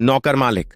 नौकर मालिक।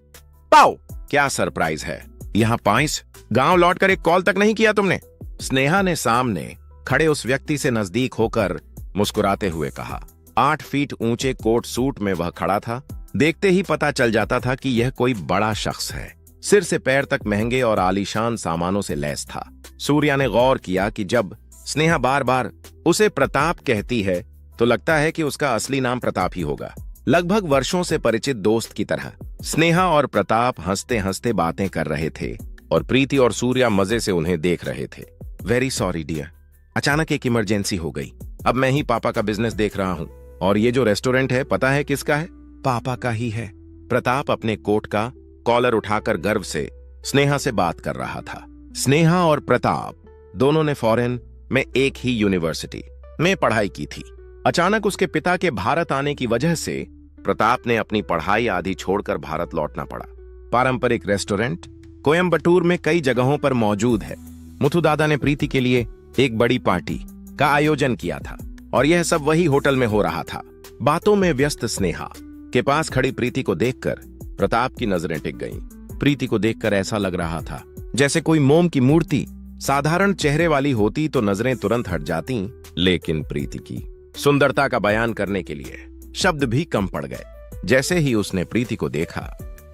पाओ, क्या सरप्राइज है, यहाँ पाइस, गांव लौटकर एक कॉल तक नहीं किया तुमने। स्नेहा ने सामने खड़े उस व्यक्ति से नजदीक होकर मुस्कुराते हुए कहा। 8 फीट ऊंचे कोट सूट में वह खड़ा था। देखते ही पता चल जाता था कि यह कोई बड़ा शख्स है। सिर से पैर तक महंगे और आलीशान सामानों से लैस था। सूर्या ने गौर किया कि जब स्नेहा बार बार उसे प्रताप कहती है तो लगता है कि उसका असली नाम प्रताप ही होगा। लगभग वर्षों से परिचित दोस्त की तरह स्नेहा और प्रताप हंसते हंसते बातें कर रहे थे और प्रीति और सूर्या मजे से उन्हें देख रहे थे। वेरी सॉरी डियर, अचानक एक इमरजेंसी हो गई। अब मैं ही पापा का बिजनेस देख रहा हूँ और ये जो रेस्टोरेंट है पता है किसका है? पापा का ही है। प्रताप अपने कोट का कॉलर उठाकर गर्व से स्नेहा से बात कर रहा था। स्नेहा और प्रताप दोनों ने फॉरेन में एक ही यूनिवर्सिटी में पढ़ाई की थी। अचानक उसके पिता के भारत आने की वजह से प्रताप ने अपनी पढ़ाई आधी छोड़कर भारत लौटना पड़ा। पारंपरिक रेस्टोरेंट कोयम्बटूर में कई जगहों पर मौजूद है। मुथु दादा ने प्रीति के लिए एक बड़ी पार्टी का आयोजन किया था और यह सब वही होटल में हो रहा था। बातों में व्यस्त स्नेहा के पास खड़ी प्रीति को देखकर प्रताप की नजरें टिक गईं। प्रीति को देखकर ऐसा लग रहा था जैसे कोई मोम की मूर्ति साधारण चेहरे वाली होती तो नजरें तुरंत हट जाती, लेकिन प्रीति की सुंदरता का बयान करने के लिए शब्द भी कम पड़ गए। जैसे ही उसने प्रीति को देखा,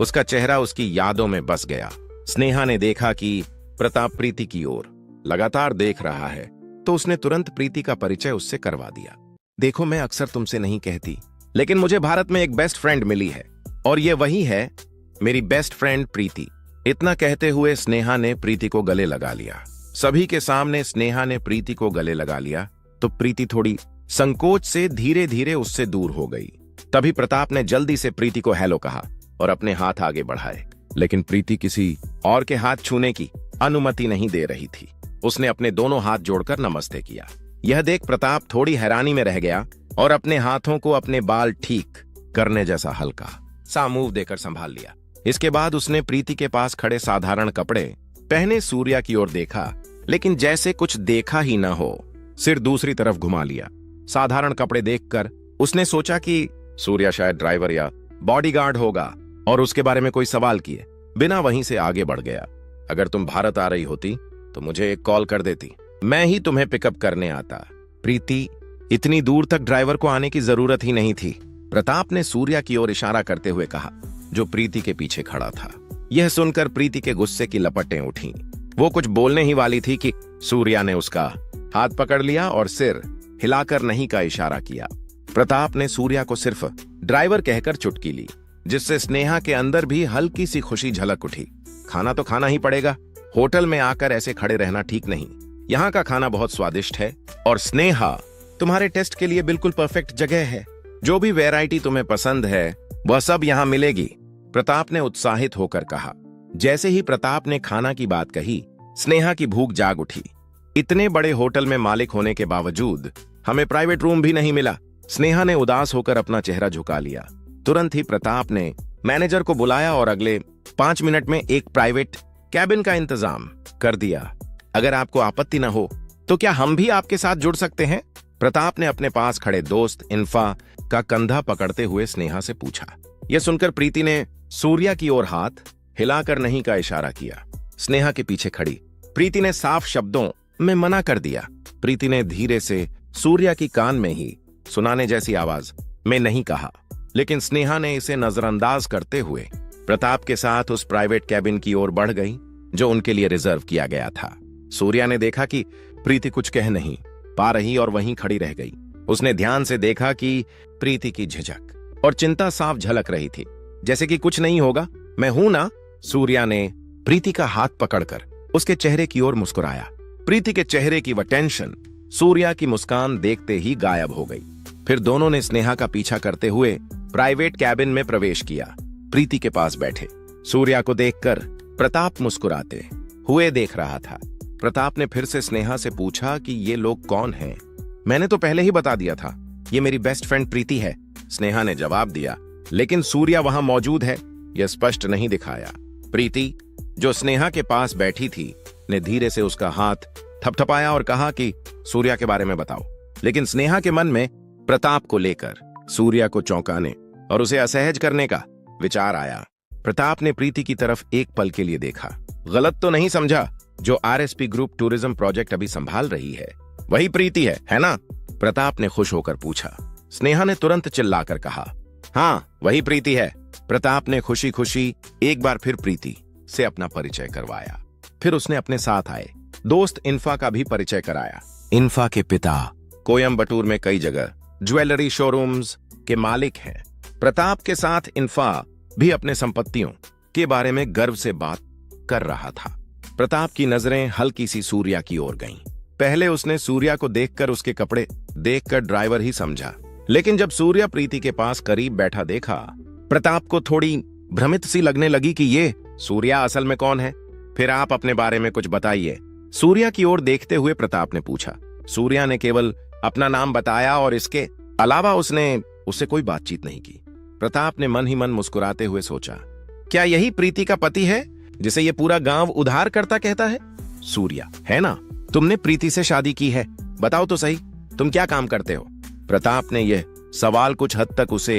उसका चेहरा उसकी यादों में बस गया। स्नेहा ने देखा कि प्रताप प्रीति की ओर लगातार देख रहा है तो उसने तुरंत प्रीति का परिचय उससे करवा दिया। देखो, मैं अक्सर तुमसे नहीं कहती, लेकिन मुझे भारत में एक बेस्ट फ्रेंड मिली है और ये वही है मेरी बेस्ट फ्रेंड प्रीति। इतना कहते हुए स्नेहा ने प्रीति को गले लगा लिया। सभी के सामने स्नेहा ने प्रीति को गले लगा लिया तो प्रीति थोड़ी संकोच से धीरे धीरे उससे दूर हो गई। तभी प्रताप ने जल्दी से प्रीति को हेलो कहा और अपने हाथ आगे बढ़ाए, लेकिन प्रीति किसी और के हाथ छूने की अनुमति नहीं दे रही थी। उसने अपने दोनों हाथ जोड़कर नमस्ते किया। यह देख प्रताप थोड़ी हैरानी में रह गया और अपने हाथों को अपने बाल ठीक करने जैसा हल्का सा मूव देकर संभाल लिया। इसके बाद उसने प्रीति के पास खड़े साधारण कपड़े पहने सूर्या की ओर देखा, लेकिन जैसे कुछ देखा ही न हो, सिर दूसरी तरफ घुमा लिया। साधारण कपड़े देखकर उसने सोचा कि सूर्या शायद ड्राइवर या बॉडीगार्ड होगा और उसके बारे में कोई सवाल किए बिना वहीं से आगे बढ़ गया। अगर तुम भारत आ रही होती तो मुझे एक कॉल कर देती, मैं ही तुम्हें पिकअप करने आता। प्रीति, इतनी दूर तक ड्राइवर को आने की जरूरत ही नहीं थी, प्रताप ने सूर्या की ओर इशारा करते हुए कहा, जो प्रीति के पीछे खड़ा था। यह सुनकर प्रीति के गुस्से की लपटें उठीं। वो कुछ बोलने ही वाली थी कि सूर्या ने उसका हाथ पकड़ लिया और सिर हिलाकर नहीं का इशारा किया। प्रताप ने सूर्या को सिर्फ ड्राइवर कहकर चुटकी ली, जिससे स्नेहा के अंदर भी हल्की सी खुशी झलक उठी। खाना तो खाना ही पड़ेगा, होटल में आकर ऐसे खड़े रहना ठीक नहीं। यहाँ का खाना बहुत स्वादिष्ट है और स्नेहा, तुम्हारे टेस्ट के लिए बिल्कुल परफेक्ट जगह है। जो भी वैरायटी तुम्हें पसंद है वह सब यहाँ मिलेगी, प्रताप ने उत्साहित होकर कहा। जैसे ही प्रताप ने खाना की बात कही, स्नेहा की भूख जाग उठी। इतने बड़े होटल में मालिक होने के बावजूद हमें प्राइवेट रूम भी नहीं मिला। स्नेहा ने उदास होकर अपना चेहरा झुका लिया। तुरंत ही प्रताप ने मैनेजर को बुलाया और अगले 5 मिनट में एक प्राइवेट कैबिन का इंतजाम कर दिया। अगर आपको आपत्ति न हो तो क्या हम भी आपके साथ जुड़ सकते हैं? प्रताप ने अपने पास खड़े दोस्त इन्फा का कंधा पकड़ते हुए स्नेहा से पूछा। यह सुनकर प्रीति ने सूर्या की ओर हाथ हिलाकर नहीं का इशारा किया। स्नेहा के पीछे खड़ी प्रीति ने साफ शब्दों में मना कर दिया। प्रीति ने धीरे से सूर्या की कान में ही सुनाने जैसी आवाज में नहीं कहा, लेकिन स्नेहा ने इसे नजरअंदाज करते हुए प्रताप के साथ उस प्राइवेट कैबिन की ओर बढ़ गई जो उनके लिए रिजर्व किया गया था। सूर्या ने देखा कि प्रीति कुछ कह नहीं पा रही और वहीं खड़ी रह गई। उसने ध्यान से देखा कि प्रीति की झिझक और चिंता साफ झलक रही थी, जैसे कि कुछ नहीं होगा, मैं हूं ना। सूर्या ने प्रीति का हाथ पकड़कर उसके चेहरे की ओर मुस्कुराया। प्रीति के चेहरे की वह टेंशन सूर्या की मुस्कान देखते ही गायब हो गई। फिर दोनों ने स्नेहा का पीछा करते हुए प्राइवेट कैबिन में प्रवेश किया। प्रीति के पास बैठे सूर्या को देखकर प्रताप मुस्कुराते हुए देख रहा था। प्रताप ने फिर से स्नेहा से पूछा कि ये लोग कौन हैं? मैंने तो पहले ही बता दिया था, ये मेरी बेस्ट फ्रेंड प्रीति है, स्नेहा ने जवाब दिया। लेकिन सूर्या वहां मौजूद है, यह स्पष्ट नहीं दिखाया। प्रीति, जो स्नेहा के पास बैठी थी, ने धीरे से उसका हाथ थपथपाया और कहा कि सूर्या के बारे में बताओ। लेकिन स्नेहा के मन में प्रताप को लेकर सूर्या को चौंकाने और उसे असहज करने का विचार आया। प्रताप ने प्रीति की तरफ एक पल के लिए देखा। गलत तो नहीं समझा? जो आरएसपी ग्रुप टूरिज्म प्रोजेक्ट अभी संभाल रही है वही प्रीति है ना? प्रताप ने खुश होकर पूछा। स्नेहा ने तुरंत चिल्लाकर कहा, हाँ वही प्रीति है। प्रताप ने खुशी खुशी एक बार फिर प्रीति से अपना परिचय करवाया। फिर उसने अपने साथ आए दोस्त इन्फा का भी परिचय कराया। इन्फा के पिता कोयम्बटूर में कई जगह ज्वेलरी शोरूम्स के मालिक हैं। प्रताप के साथ इन्फा भी अपने संपत्तियों के बारे में गर्व से बात कर रहा था। प्रताप की नजरें हल्की सी सूर्या की ओर गईं। पहले उसने सूर्या को देखकर उसके कपड़े देखकर ड्राइवर ही समझा, लेकिन जब सूर्या प्रीति के पास करीब बैठा देखा, प्रताप को थोड़ी भ्रमित सी लगने लगी कि ये सूर्या असल में कौन है। फिर आप अपने बारे में कुछ बताइए, सूर्या की ओर देखते हुए प्रताप ने पूछा। सूर्या ने केवल अपना नाम बताया और इसके अलावा उसने उससे कोई बातचीत नहीं की। प्रताप ने मन ही मन मुस्कुराते हुए सोचा, क्या यही प्रीति का पति है जिसे ये पूरा गांव उधार करता कहता है? सूर्या, है ना? तुमने प्रीति से शादी की है, बताओ तो सही, तुम क्या काम करते हो? प्रताप ने यह सवाल कुछ हद तक उसे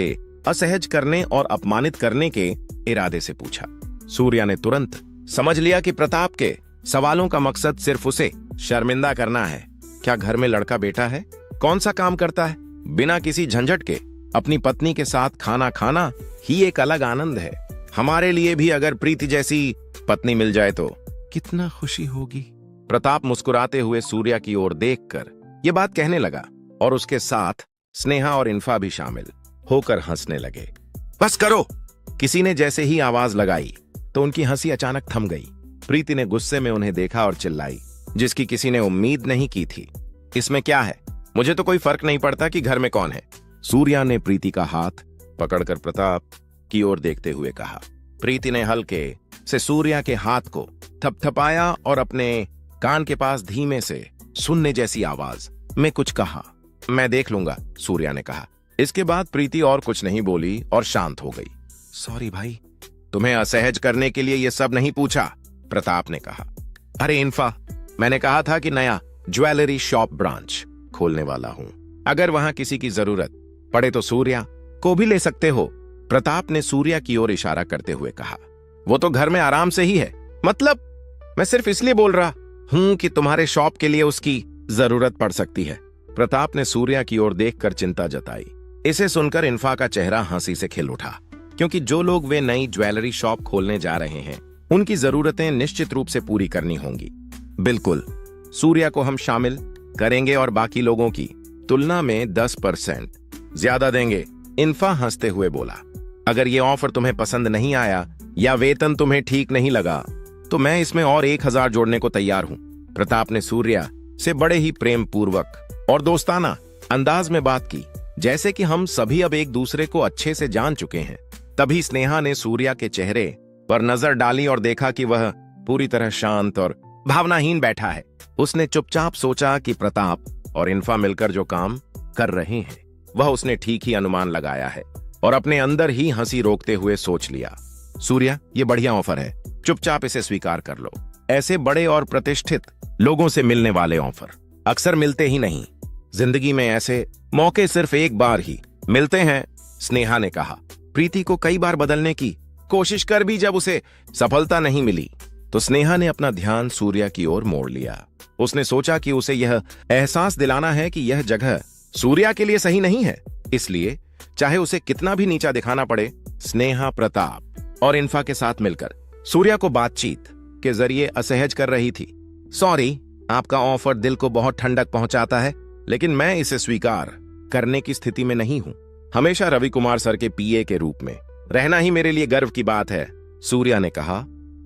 असहज करने और अपमानित करने के इरादे से पूछा। सूर्या ने तुरंत समझ लिया कि प्रताप के सवालों का मकसद सिर्फ उसे शर्मिंदा करना है। क्या घर में लड़का बेटा है? कौन सा काम करता है? बिना किसी झंझट के अपनी पत्नी के साथ खाना खाना ही एक अलग आनंद है। हमारे लिए भी अगर प्रीति जैसी पत्नी मिल जाए तो कितना खुशी होगी। प्रताप मुस्कुराते हुए सूर्या की ओर देखकर ये बात कहने लगा और उसके साथ स्नेहा और इन्फा भी शामिल होकर हंसने लगे। बस करो! किसी ने जैसे ही आवाज लगाई तो उनकी हंसी अचानक थम गई। प्रीति ने गुस्से में उन्हें देखा और चिल्लाई, जिसकी किसी ने उम्मीद नहीं की थी। इसमें क्या है? मुझे तो कोई फर्क नहीं पड़ता कि घर में कौन है। सूर्या ने प्रीति का हाथ पकड़कर प्रताप की ओर देखते हुए कहा। प्रीति ने हल्के से सूर्या के हाथ को थपथपाया और अपने कान के पास धीमे से सुनने जैसी आवाज में कुछ कहा। मैं देख लूंगा, सूर्या ने कहा। इसके बाद प्रीति और कुछ नहीं बोली और शांत हो गई। सॉरी भाई, तुम्हें असहज करने के लिए ये सब नहीं पूछा, प्रताप ने कहा। अरे इन्फा, मैंने कहा था कि नया ज्वेलरी शॉप ब्रांच खोलने वाला हूं। अगर वहां किसी की जरूरत पड़े तो सूर्या को भी ले सकते हो, प्रताप ने सूर्या की ओर इशारा करते हुए कहा। वो तो घर में आराम से ही है। मतलब मैं सिर्फ इसलिए बोल रहा हूं कि तुम्हारे शॉप के लिए उसकी जरूरत पड़ सकती है। प्रताप ने सूर्या की ओर देखकर चिंता जताई। इसे सुनकर इन्फा का चेहरा हंसी से खिल उठा, क्योंकि जो लोग वे नई ज्वेलरी शॉप खोलने जा रहे हैं उनकी जरूरतें निश्चित रूप से पूरी करनी होंगी। बिल्कुल, सूर्या को हम शामिल करेंगे और बाकी लोगों की तुलना में 10% ज्यादा देंगे, इन्फा हंसते हुए बोला। अगर ये ऑफर तुम्हें पसंद नहीं आया या वेतन तुम्हें ठीक नहीं लगा तो मैं इसमें और 1000 जोड़ने को तैयार हूं। प्रताप ने सूर्या से बड़े ही प्रेम पूर्वक और दोस्ताना अंदाज में बात की, जैसे कि हम सभी अब एक दूसरे को अच्छे से जान चुके हैं। तभी स्नेहा ने सूर्या के चेहरे पर नजर डाली और देखा कि वह पूरी तरह शांत और भावनाहीन बैठा है। उसने चुपचाप सोचा कि प्रताप और इन्फा मिलकर जो काम कर रहे हैं वह उसने ठीक ही अनुमान लगाया है और अपने अंदर ही हंसी रोकते हुए सोच लिया, सूर्या, ये बढ़िया ऑफर है, चुपचाप इसे स्वीकार कर लो। ऐसे बड़े और प्रतिष्ठित लोगों से मिलने वाले ऑफर अक्सर मिलते ही नहीं। जिंदगी में ऐसे मौके सिर्फ एक बार ही मिलते हैं, स्नेहा ने कहा। प्रीति को कई बार बदलने की कोशिश कर भी जब उसे सफलता नहीं मिली तो स्नेहा ने अपना ध्यान सूर्या की ओर मोड़ लिया। उसने सोचा कि उसे यह एहसास दिलाना है कि यह जगह सूर्या के लिए सही नहीं है, इसलिए चाहे उसे कितना भी नीचा दिखाना पड़े, स्नेहा प्रताप और इन्फा के साथ मिलकर सूर्या को बातचीत के जरिए असहज कर रही थी। सॉरी, आपका ऑफर दिल को बहुत ठंडक पहुंचाता है, लेकिन मैं इसे स्वीकार करने की स्थिति में नहीं हूं। हमेशा रवि कुमार सर के पीए के रूप में रहना ही मेरे लिए गर्व की बात है, सूर्या ने कहा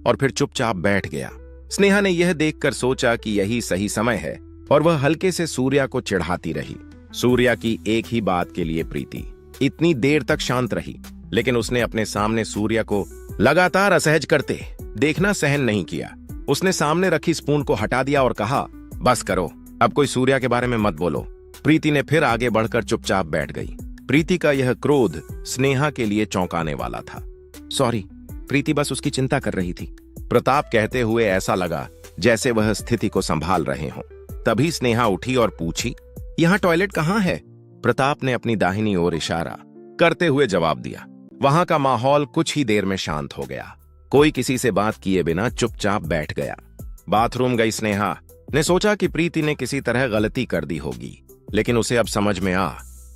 और फिर चुपचाप बैठ गया। स्नेहा ने यह देखकर सोचा कि यही सही समय है और वह हल्के से सूर्या को चिढ़ाती रही। सूर्या की एक ही बात के लिए प्रीति इतनी देर तक शांत रही, लेकिन उसने अपने सामने सूर्या को लगातार असहज करते देखना सहन नहीं किया। उसने सामने रखी स्पून को हटा दिया और कहा, बस करो, अब कोई सूर्या के बारे में मत बोलो। प्रीति ने फिर आगे बढ़कर चुपचाप बैठ गई। प्रीति का यह क्रोध स्नेहा के लिए चौंकाने वाला था। सॉरी, प्रीति बस उसकी चिंता कर रही थी, प्रताप कहते हुए ऐसा लगा जैसे वह स्थिति को संभाल रहे हों। तभी स्नेहा उठी और पूछी, यहाँ टॉयलेट कहाँ है? प्रताप ने अपनी दाहिनी ओर इशारा करते हुए जवाब दिया, वहां का माहौल कुछ ही देर में शांत हो गया। कोई किसी से बात किए बिना चुपचाप बैठ गया। बाथरूम गई स्नेहा ने सोचा कि प्रीति ने किसी तरह गलती कर दी होगी, लेकिन उसे अब समझ में आ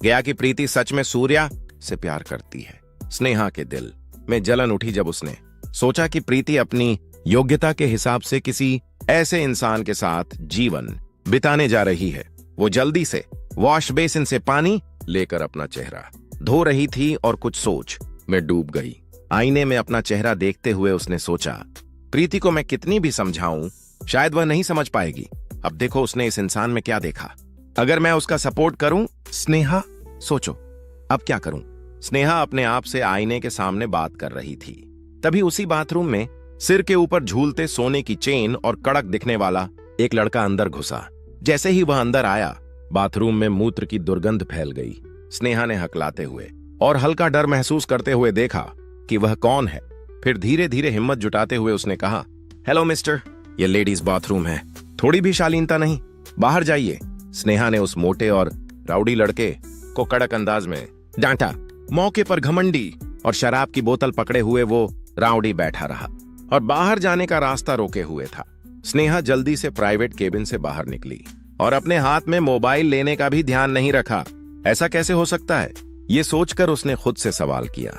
गया कि प्रीति सच में सूर्या से प्यार करती है। स्नेहा के दिल में जलन उठी जब उसने सोचा कि प्रीति अपनी योग्यता के हिसाब से किसी ऐसे इंसान के साथ जीवन बिताने जा रही है। वो जल्दी से वॉश बेसिन से पानी लेकर अपना चेहरा धो रही थी और कुछ सोच में डूब गई। आईने में अपना चेहरा देखते हुए उसने सोचा, प्रीति को मैं कितनी भी समझाऊं शायद वह नहीं समझ पाएगी। अब देखो उसने इस इंसान में क्या देखा। अगर मैं उसका सपोर्ट करूं, स्नेहा सोचो अब क्या करूं। स्नेहा अपने आप से आईने के सामने बात कर रही थी। तभी उसी बाथरूम में सिर के ऊपर झूलते सोने की चेन और कड़क दिखने वाला एक लड़का अंदर घुसा। जैसे ही वह अंदर आया, बाथरूम में मूत्र की दुर्गंध फैल गई। स्नेहा ने हकलाते हुए और हल्का डर महसूस करते हुए देखा कि वह कौन है। फिर धीरे धीरे हिम्मत जुटाते हुए उसने कहा, हेलो मिस्टर, ये लेडीज बाथरूम है, थोड़ी भी शालीनता नहीं, बाहर जाइए। स्नेहा ने उस मोटे और राउडी लड़के को कड़क अंदाज में डांटा। मौके पर घमंडी और शराब की बोतल पकड़े हुए वो राउडी बैठा रहा और बाहर जाने का रास्ता रोके हुए था। स्नेहा जल्दी से प्राइवेट केबिन से बाहर निकली और अपने हाथ में मोबाइल लेने का भी ध्यान नहीं रखा। ऐसा कैसे हो सकता है, ये सोचकर उसने खुद से सवाल किया।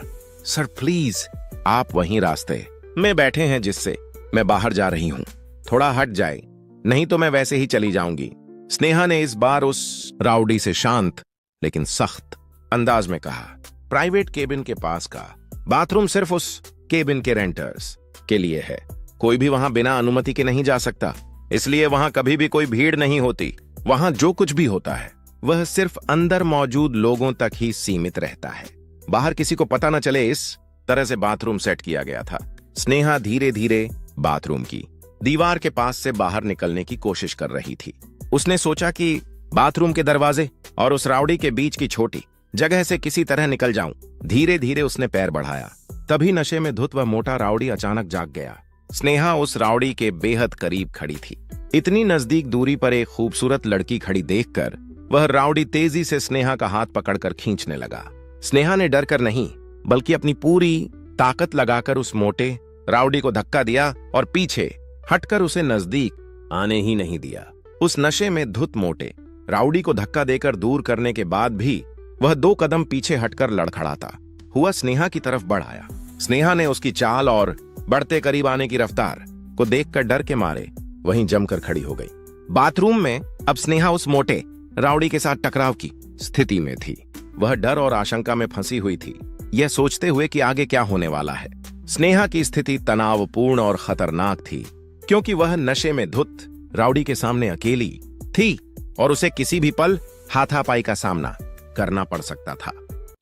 सर प्लीज, आप वहीं रास्ते में बैठे हैं जिससे मैं बाहर जा रही हूं, थोड़ा हट जाए, नहीं तो मैं वैसे ही चली जाऊंगी। स्नेहा ने इस बार उस राउडी से शांत लेकिन सख्त अंदाज में कहा। प्राइवेट केबिन के पास का बाथरूम सिर्फ उस केबिन के रेंटर्स के लिए है, कोई भी वहां बिना अनुमति के नहीं जा सकता, इसलिए वहां कभी भी कोई भीड़ नहीं होती। वहां जो कुछ भी होता है वह सिर्फ अंदर मौजूद लोगों तक ही सीमित रहता है, बाहर किसी को पता न चले। इस तरह से बाथरूम सेट किया गया था। स्नेहा धीरे धीरे बाथरूम की दीवार के पास से बाहर निकलने की कोशिश कर रही थी। उसने सोचा कि बाथरूम के दरवाजे और उस राउडी के बीच की छोटी जगह से किसी तरह निकल जाऊं। धीरे धीरे उसने पैर बढ़ाया, तभी नशे में धुत वह मोटा राउडी अचानक जाग गया। स्नेहा उस राउडी के बेहद करीब खड़ी थी। इतनी नजदीक दूरी पर एक खूबसूरत लड़की खड़ी देखकर वह राउडी तेजी से स्नेहा का हाथ पकड़कर खींचने लगा। स्नेहा ने डर कर नहीं बल्कि अपनी पूरी ताकत लगाकर उस मोटे राउडी को धक्का दिया और पीछे हटकर उसे नजदीक आने ही नहीं दिया। उस नशे में धुत मोटे राउडी को धक्का देकर दूर करने के बाद भी वह 2 कदम पीछे हटकर लड़खड़ाता हुआ स्नेहा की तरफ बढ़ आया। स्नेहा ने उसकी चाल और बढ़ते करीब आने की रफ्तार को देखकर डर के मारे वहीं जमकर खड़ी हो गई। बाथरूम में अब स्नेहा उस मोटे राउडी के साथ टकराव की स्थिति में थी। वह डर और आशंका में फंसी हुई थी, यह सोचते हुए कि आगे क्या होने वाला है। स्नेहा की स्थिति तनावपूर्ण और खतरनाक थी, क्योंकि वह नशे में धुत राउडी के सामने अकेली थी और उसे किसी भी पल हाथापाई का सामना करना पड़ सकता था।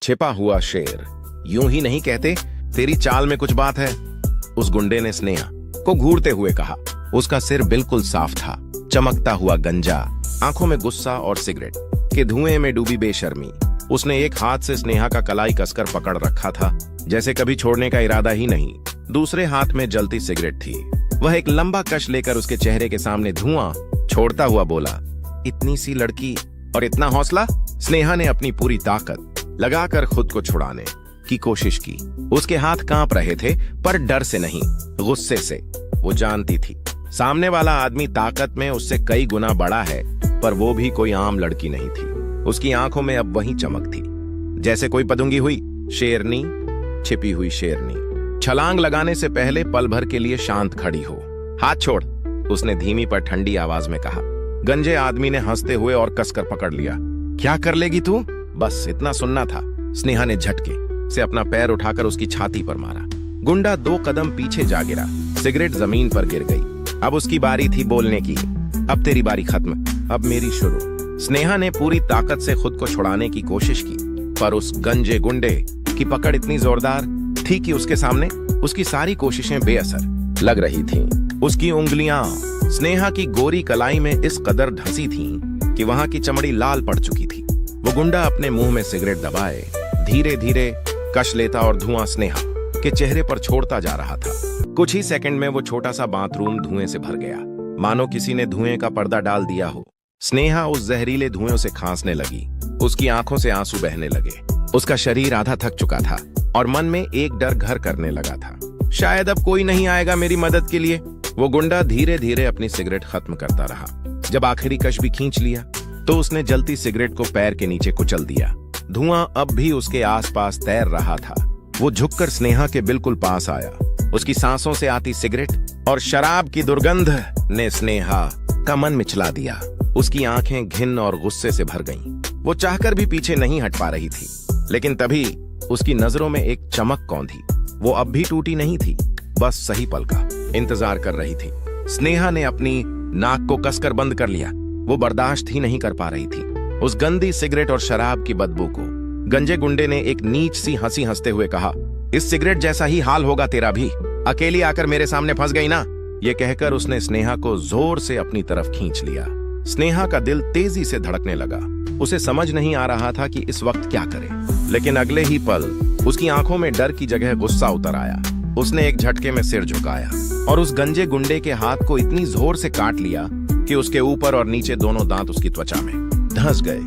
छिपा हुआ शेर यूं ही नहीं कहते, तेरी चाल में कुछ बात है, उस गुंडे ने स्नेहा को घूरते हुए कहा। उसका सिर बिल्कुल साफ था, चमकता हुआ गंजा, आंखों में गुस्सा और सिगरेट के धुएं में डूबी बेशर्मी। उसने एक हाथ से स्नेहा का कलाई कसकर पकड़ रखा था, जैसे कभी छोड़ने का इरादा ही नहीं। दूसरे हाथ में जलती सिगरेट थी। वह एक लंबा कश लेकर उसके चेहरे के सामने धुआं छोड़ता हुआ बोला, इतनी सी लड़की और इतना हौसला। स्नेहा ने अपनी पूरी ताकत लगाकर खुद को छुड़ाने की कोशिश की। उसके हाथ कांप रहे थे, पर डर से नहीं, गुस्से से। वो जानती थी सामने वाला आदमी ताकत में उससे कई गुना बड़ा है, पर वो भी कोई आम लड़की नहीं थी। उसकी आंखों में अब वही चमक थी जैसे कोई पदुंगी हुई शेरनी, छिपी हुई शेरनी छलांग लगाने से पहले पल भर के लिए शांत खड़ी हो। हाथ छोड़, उसने धीमी पर ठंडी आवाज में कहा। गंजे आदमी ने हंसते हुए और कसकर पकड़ लिया। क्या कर लेगी तू? बस इतना सुनना था। स्नेहा ने झटके से अपना पैर उठाकर उसकी छाती पर मारा। गुंडा 2 कदम पीछे जा गिरा, सिगरेट जमीन पर गिर गई। अब उसकी बारी थी बोलने की। अब तेरी बारी खत्म, अब मेरी शुरू। स्नेहा ने पूरी ताकत से खुद को छुड़ाने की कोशिश की, पर उस गंजे गुंडे की पकड़ इतनी जोरदार थी कि उसके सामने उसकी सारी कोशिशें बेअसर लग रही थीं। उसकी उंगलियां स्नेहा की गोरी कलाई में इस कदर धंसी थीं कि वहां की चमड़ी लाल पड़ चुकी थी। वो गुंडा अपने मुंह में सिगरेट दबाए धीरे धीरे कश लेता और धुआं स्नेहा के चेहरे पर छोड़ता जा रहा था। कुछ ही सेकंड में वो छोटा सा बाथरूम धुएं से भर गया, मानो किसी ने धुएं का पर्दा डाल दिया हो। स्नेहा उस जहरीले धुएं से खांसने लगी, उसकी आंखों से आंसू बहने लगे। उसका शरीर आधा थक चुका था और मन में एक डर घर करने लगा था। शायद अब कोई नहीं आएगा मेरी मदद के लिए। वो गुंडा धीरे धीरे अपनी सिगरेट खत्म करता रहा। जब आखिरी कश भी खींच लिया तो उसने जलती सिगरेट को पैर के नीचे कुचल दिया। धुआं अब भी उसके आसपास तैर रहा था। वो झुककर स्नेहा के बिल्कुल पास आया। उसकी सांसों से आती सिगरेट और शराब की दुर्गंध ने स्नेहा का मन मिचला दिया। उसकी आंखें घिन और गुस्से से भर गईं। वो चाहकर भी पीछे नहीं हट पा रही थी, लेकिन तभी उसकी नजरों में एक चमक कौंधी। वो अब भी टूटी नहीं थी, बस सही पल का इंतजार कर रही थी। स्नेहा ने अपनी नाक को कसकर बंद कर लिया। वो बर्दाश्त ही नहीं कर पा रही थी उस गंदी सिगरेट और शराब की बदबू को। गंजे गुंडे ने एक नीच सी हंसी हंसते हुए कहा, इस सिगरेट जैसा ही हाल होगा तेरा भी। अकेली आकर मेरे सामने फंस गई ना। ये कहकर उसने स्नेहा को जोर से अपनी तरफ खींच लिया। स्नेहा का दिल तेजी से धड़कने लगा। उसे समझ नहीं आ रहा था कि इस वक्त क्या करे, लेकिन अगले ही पल उसकी आंखों में डर की जगह गुस्सा उतर आया। उसने एक झटके में सिर झुकाया और उस गंजे गुंडे के हाथ को इतनी जोर से काट लिया कि उसके ऊपर और नीचे दोनों दांत उसकी त्वचा में धंस गए।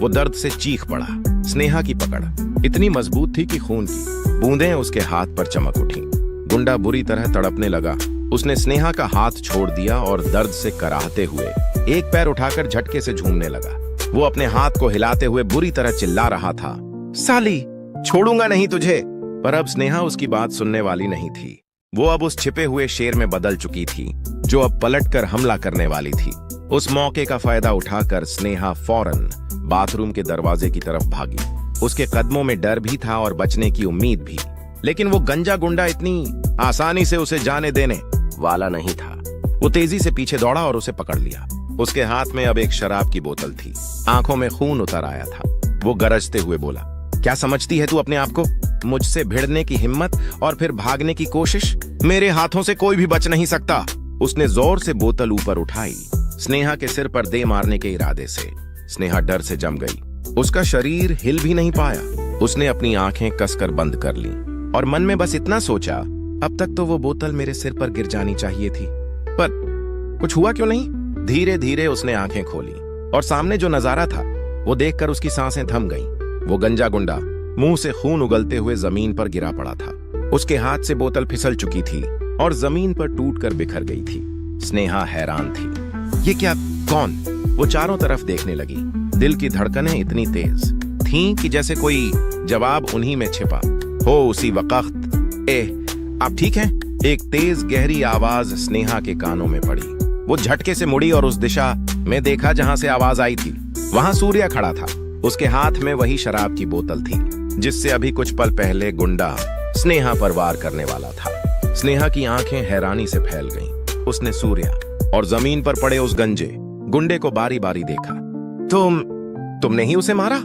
वो दर्द से चीख पड़ा। स्नेहा की पकड़ इतनी मजबूत थी कि खून की बूंदें उसके हाथ पर चमक उठी। गुंडा बुरी तरह तड़पने लगा। उसने स्नेहा का हाथ छोड़ दिया और दर्द से कराहते हुए एक पैर उठाकर झटके से झूमने लगा। वो अपने हाथ को हिलाते हुए बुरी तरह चिल्ला रहा था, साली छोड़ूंगा नहीं तुझे। पर अब स्नेहा उसकी बात सुनने वाली नहीं थी। वो अब उस छिपे हुए शेर में बदल चुकी थी जो अब पलटकर हमला करने वाली थी। उस मौके का फायदा उठाकर स्नेहा फौरन बाथरूम के दरवाजे की तरफ भागी। उसके कदमों में डर भी था और बचने की उम्मीद भी, लेकिन वो गंजा गुंडा इतनी आसानी से उसे जाने देने वाला नहीं था। वो तेजी से पीछे दौड़ा और उसे पकड़ लिया। उसके हाथ में अब एक शराब की बोतल थी। आंखों में खून उतर आया था। वो गरजते हुए बोला, क्या समझती है तू अपने आप को? मुझसे भिड़ने की हिम्मत और फिर भागने की कोशिश? मेरे हाथों से कोई भी बच नहीं सकता। उसने जोर से बोतल ऊपर उठाई, स्नेहा के सिर पर दे मारने के इरादे से। स्नेहा डर से जम गई। उसका शरीर हिल भी नहीं पाया। उसने अपनी आंखें कसकर बंद कर लीं और मन में बस इतना सोचा, अब तक तो वो बोतल मेरे सिर पर गिर जानी चाहिए थी, पर कुछ हुआ क्यों नहीं। धीरे धीरे उसने आंखें खोली और सामने जो नजारा था वो देखकर उसकी सांसें थम गईं। वो गंजा गुंडा मुंह से खून उगलते हुए जमीन पर गिरा पड़ा था। उसके हाथ से बोतल फिसल चुकी थी और जमीन पर टूटकर बिखर गई थी। स्नेहा हैरान थी। ये क्या? कौन? वो चारों तरफ देखने लगी। दिल की धड़कनें इतनी तेज थीं कि जैसे कोई जवाब उन्हीं में छिपा हो। उसी वक्त, आप ठीक हैं? एक तेज गहरी आवाज स्नेहा के कानों में पड़ी। वो झटके से मुड़ी और उस दिशा में देखा जहां से आवाज आई थी। वहां सूर्या खड़ा था। उसके हाथ में वही शराब की बोतल थी जिससे अभी कुछ पल पहले गुंडा स्नेहा पर वार करने वाला था। स्नेहा की आंखें हैरानी से फैल गईं। उसने सूर्या और जमीन पर पड़े उस गंजे गुंडे को बारी बारी देखा। तुमने ही उसे मारा?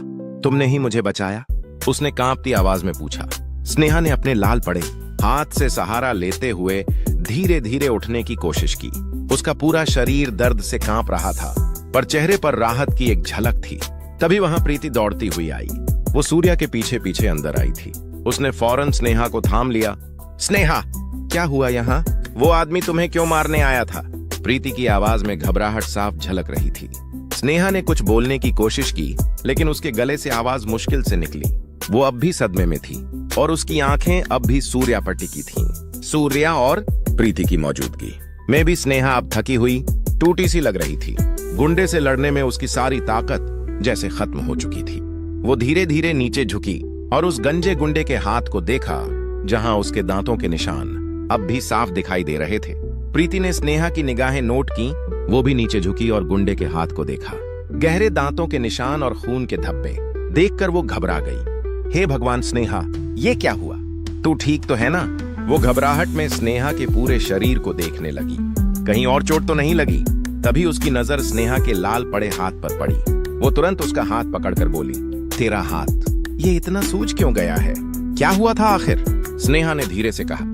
तुमने ही मुझे बचाया? उसने कांपती आवाज में पूछा। स्नेहा ने अपने लाल पड़े हाथ से सहारा लेते हुए धीरे धीरे उठने की कोशिश की। उसका पूरा शरीर दर्द से कांप रहा था, पर चेहरे पर राहत की एक झलक थी। तभी वहां प्रीति दौड़ती हुई आई। वो सूर्या के पीछे पीछे अंदर आई थी। उसने फौरन स्नेहा को थाम लिया। स्नेहा, क्या हुआ यहाँ? वो आदमी तुम्हें क्यों मारने आया था? प्रीति की आवाज में घबराहट साफ झलक रही थी। स्नेहा ने कुछ बोलने की कोशिश की, लेकिन उसके गले से आवाज मुश्किल से निकली। वो अब भी सदमे में थी और उसकी आंखें अब भी सूर्या पर टिकी थीं। सूर्या और प्रीति की मौजूदगी में भी स्नेहा अब थकी हुई, टूटी सी लग रही थी। गुंडे से लड़ने में उसकी सारी ताकत जैसे खत्म हो चुकी थी। वो धीरे धीरे नीचे झुकी और उस गंजे गुंडे के हाथ को देखा जहां उसके दांतों के निशान अब भी साफ दिखाई दे रहे थे। प्रीति ने स्नेहा की निगाहें नोट की। वो भी नीचे झुकी और गुंडे के हाथ को देखा। गहरे दांतों के निशान और खून के धब्बे देखकर वो घबरा गई। हे भगवान स्नेहा, ये क्या हुआ? तू ठीक तो है ना? वो घबराहट में स्नेहा के पूरे शरीर को देखने लगी। कहीं और चोट तो नहीं लगी? तभी उसकी नजर स्नेहा के लाल पड़े हाथ पर पड़ी। वो तुरंत उसका हाथ पकड़कर बोली, तेरा हाथ ये इतना सूज क्यों गया है? क्या हुआ था आखिर? स्नेहा ने धीरे से कहा।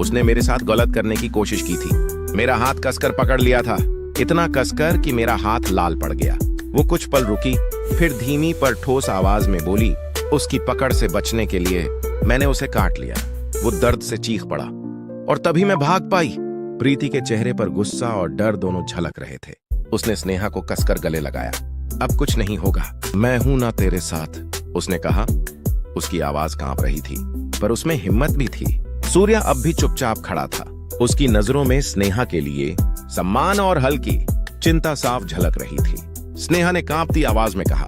उसने मेरे साथ गलत करने की कोशिश की थी। मेरा हाथ कसकर पकड़ लिया था, इतना कसकर कि मेरा हाथ लाल पड़ गया। वो कुछ पल रुकी, फिर धीमी पर ठोस आवाज में बोली, उसकी पकड़ से बचने के लिए मैंने उसे काट लिया। वो दर्द से चीख पड़ा और तभी मैं भाग पाई। प्रीति के चेहरे पर गुस्सा और डर दोनों झलक रहे थे। उसने स्नेहा को कसकर गले लगाया। अब कुछ नहीं होगा, मैं हूं ना तेरे साथ, उसने कहा। उसकी आवाज कांप रही थी, पर उसमें हिम्मत भी थी। सूर्या अब भी चुपचाप खड़ा था। उसकी नजरों में स्नेहा के लिए सम्मान और हल्की चिंता साफ झलक रही थी। स्नेहा ने कांपती आवाज में कहा,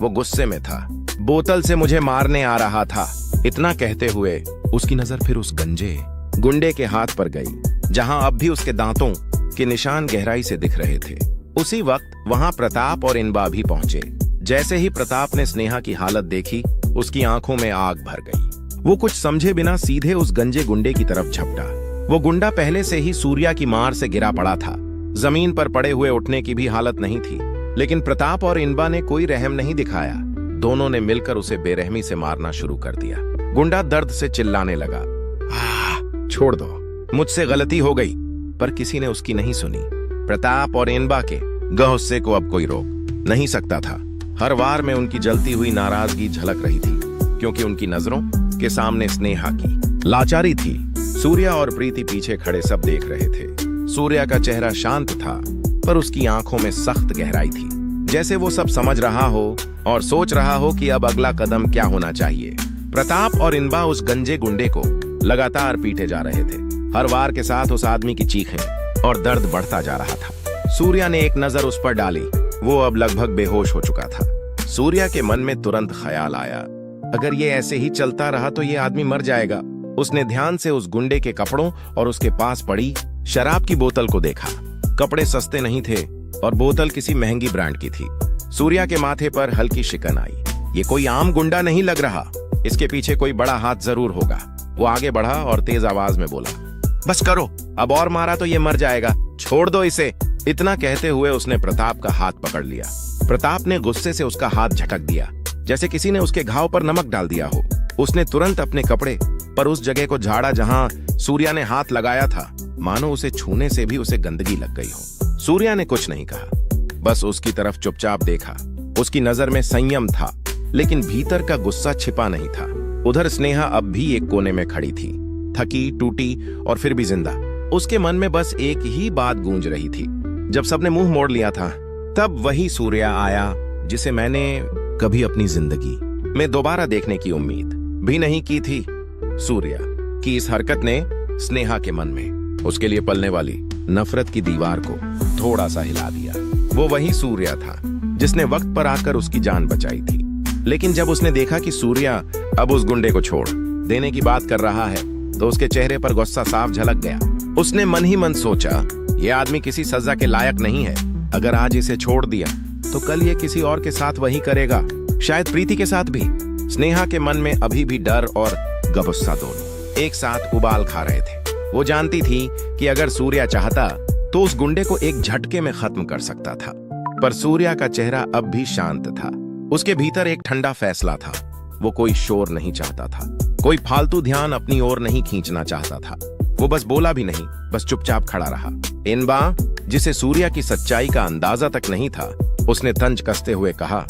वो गुस्से में था, बोतल से मुझे मारने आ रहा था। इतना कहते हुए उसकी नजर फिर उस गंजे गुंडे के हाथ पर गई, जहां अब भी उसके दांतों के निशान गहराई से दिख रहे थे। उसी वक्त वहां प्रताप और इनबा भी पहुंचे। जैसे ही प्रताप ने स्नेहा की हालत देखी, उसकी आंखों में आग भर गई। वो कुछ समझे बिना सीधे उस गंजे गुंडे की तरफ झपटा। वो गुंडा पहले से ही सूर्या की मार से गिरा पड़ा था। जमीन पर पड़े हुए उठने की भी हालत नहीं थी, लेकिन प्रताप और इनबा ने कोई रहम नहीं दिखाया। दोनों ने मिलकर उसे बेरहमी से मारना शुरू कर दिया। गुंडा दर्द से चिल्लाने लगा, छोड़ दो, मुझसे गलती हो गई। पर किसी ने उसकी नहीं सुनी। प्रताप और इनबा के गुस्से को अब कोई रोक नहीं सकता था। हर वार में उनकी जलती हुई नाराजगी झलक रही थी, क्योंकि उनकी नजरों के सामने स्नेहा की लाचारी थी। सूर्या और प्रीति पीछे खड़े सब देख रहे थे। सूर्या का चेहरा शांत था, पर उसकी आंखों में सख्त गहराई थी, जैसे वो सब समझ रहा हो और सोच रहा हो कि अब अगला कदम क्या होना चाहिए। प्रताप और इनबा उस गंजे गुंडे को लगातार पीटे जा रहे थे। हर वार के साथ उस आदमी की चीखें और दर्द बढ़ता जा रहा था। सूर्या ने एक नजर उस पर डाली। वो अब लगभग बेहोश हो चुका था। सूर्या के मन में तुरंत ख्याल आया, अगर ये ऐसे ही चलता रहा तो ये आदमी मर जाएगा। उसने ध्यान से उस गुंडे के कपड़ों और उसके पास पड़ी शराब की बोतल को देखा। कपड़े सस्ते नहीं थे और बोतल किसी महंगी ब्रांड की थी। सूर्या के माथे पर हल्की शिकन आई। ये कोई आम गुंडा नहीं लग रहा, इसके पीछे कोई बड़ा हाथ जरूर होगा। वो आगे बढ़ा और तेज आवाज में बोला, बस करो, अब और मारा तो ये मर जाएगा, छोड़ दो इसे। इतना कहते हुए उसने प्रताप का हाथ पकड़ लिया। प्रताप ने गुस्से से उसका हाथ झटक दिया, जैसे किसी ने उसके घाव पर नमक डाल दिया हो। उसने तुरंत अपने कपड़े पर उस जगह को झाड़ा जहां सूर्या ने हाथ लगाया था, मानो उसे छूने से भी उसे गंदगी लग गई हो। सूर्या ने कुछ नहीं कहा, बस उसकी तरफ चुपचाप देखा। उसकी नजर में संयम था, लेकिन भीतर का गुस्सा छिपा नहीं था। उधर स्नेहा अब भी एक कोने में खड़ी थी, थकी, टूटी और फिर भी जिंदा। उसके मन में बस एक ही बात गूंज रही थी। जब सबने मुंह मोड़ लिया था, तब वही सूर्या आया जिसे मैंने कभी अपनी जिंदगी में दोबारा देखने की उम्मीद भी नहीं की थी। सूर्या की इस हरकत ने स्नेहा के मन में उसके लिए पलने वाली नफरत की दीवार को थोड़ा सा हिला दिया। वो वही सूर्या था जिसने वक्त पर आकर उसकी जान बचाई थी। लेकिन जब उसने देखा कि सूर्या अब उस गुंडे को छोड़ देने की बात कर रहा है, तो उसके चेहरे पर गुस्सा साफ झलक गया। उसने मन ही मन सोचा, यह आदमी किसी सजा के लायक नहीं है। अगर आज इसे छोड़ दिया तो कल ये किसी और के साथ वही करेगा, शायद प्रीति के साथ भी। स्नेहा के मन में अभी भी डर और गुस्सा दोनों एक साथ उबाल खा रहे थे। वो जानती थी कि अगर सूर्या चाहता तो उस गुंडे को एक झटके में खत्म कर सकता था। पर सूर्या का चेहरा अब भी शांत था। उसके भीतर एक ठंडा फैसला था। वो कोई शोर नहीं चाहता था, कोई फालतू ध्यान अपनी ओर नहीं खींचना चाहता था। वो बस बोला भी नहीं, बस चुपचाप खड़ा रहा। इनबा, जिसे सूर्या की सच्चाई का अंदाजा तक नहीं था, उसने तंज कसते हुए कहा,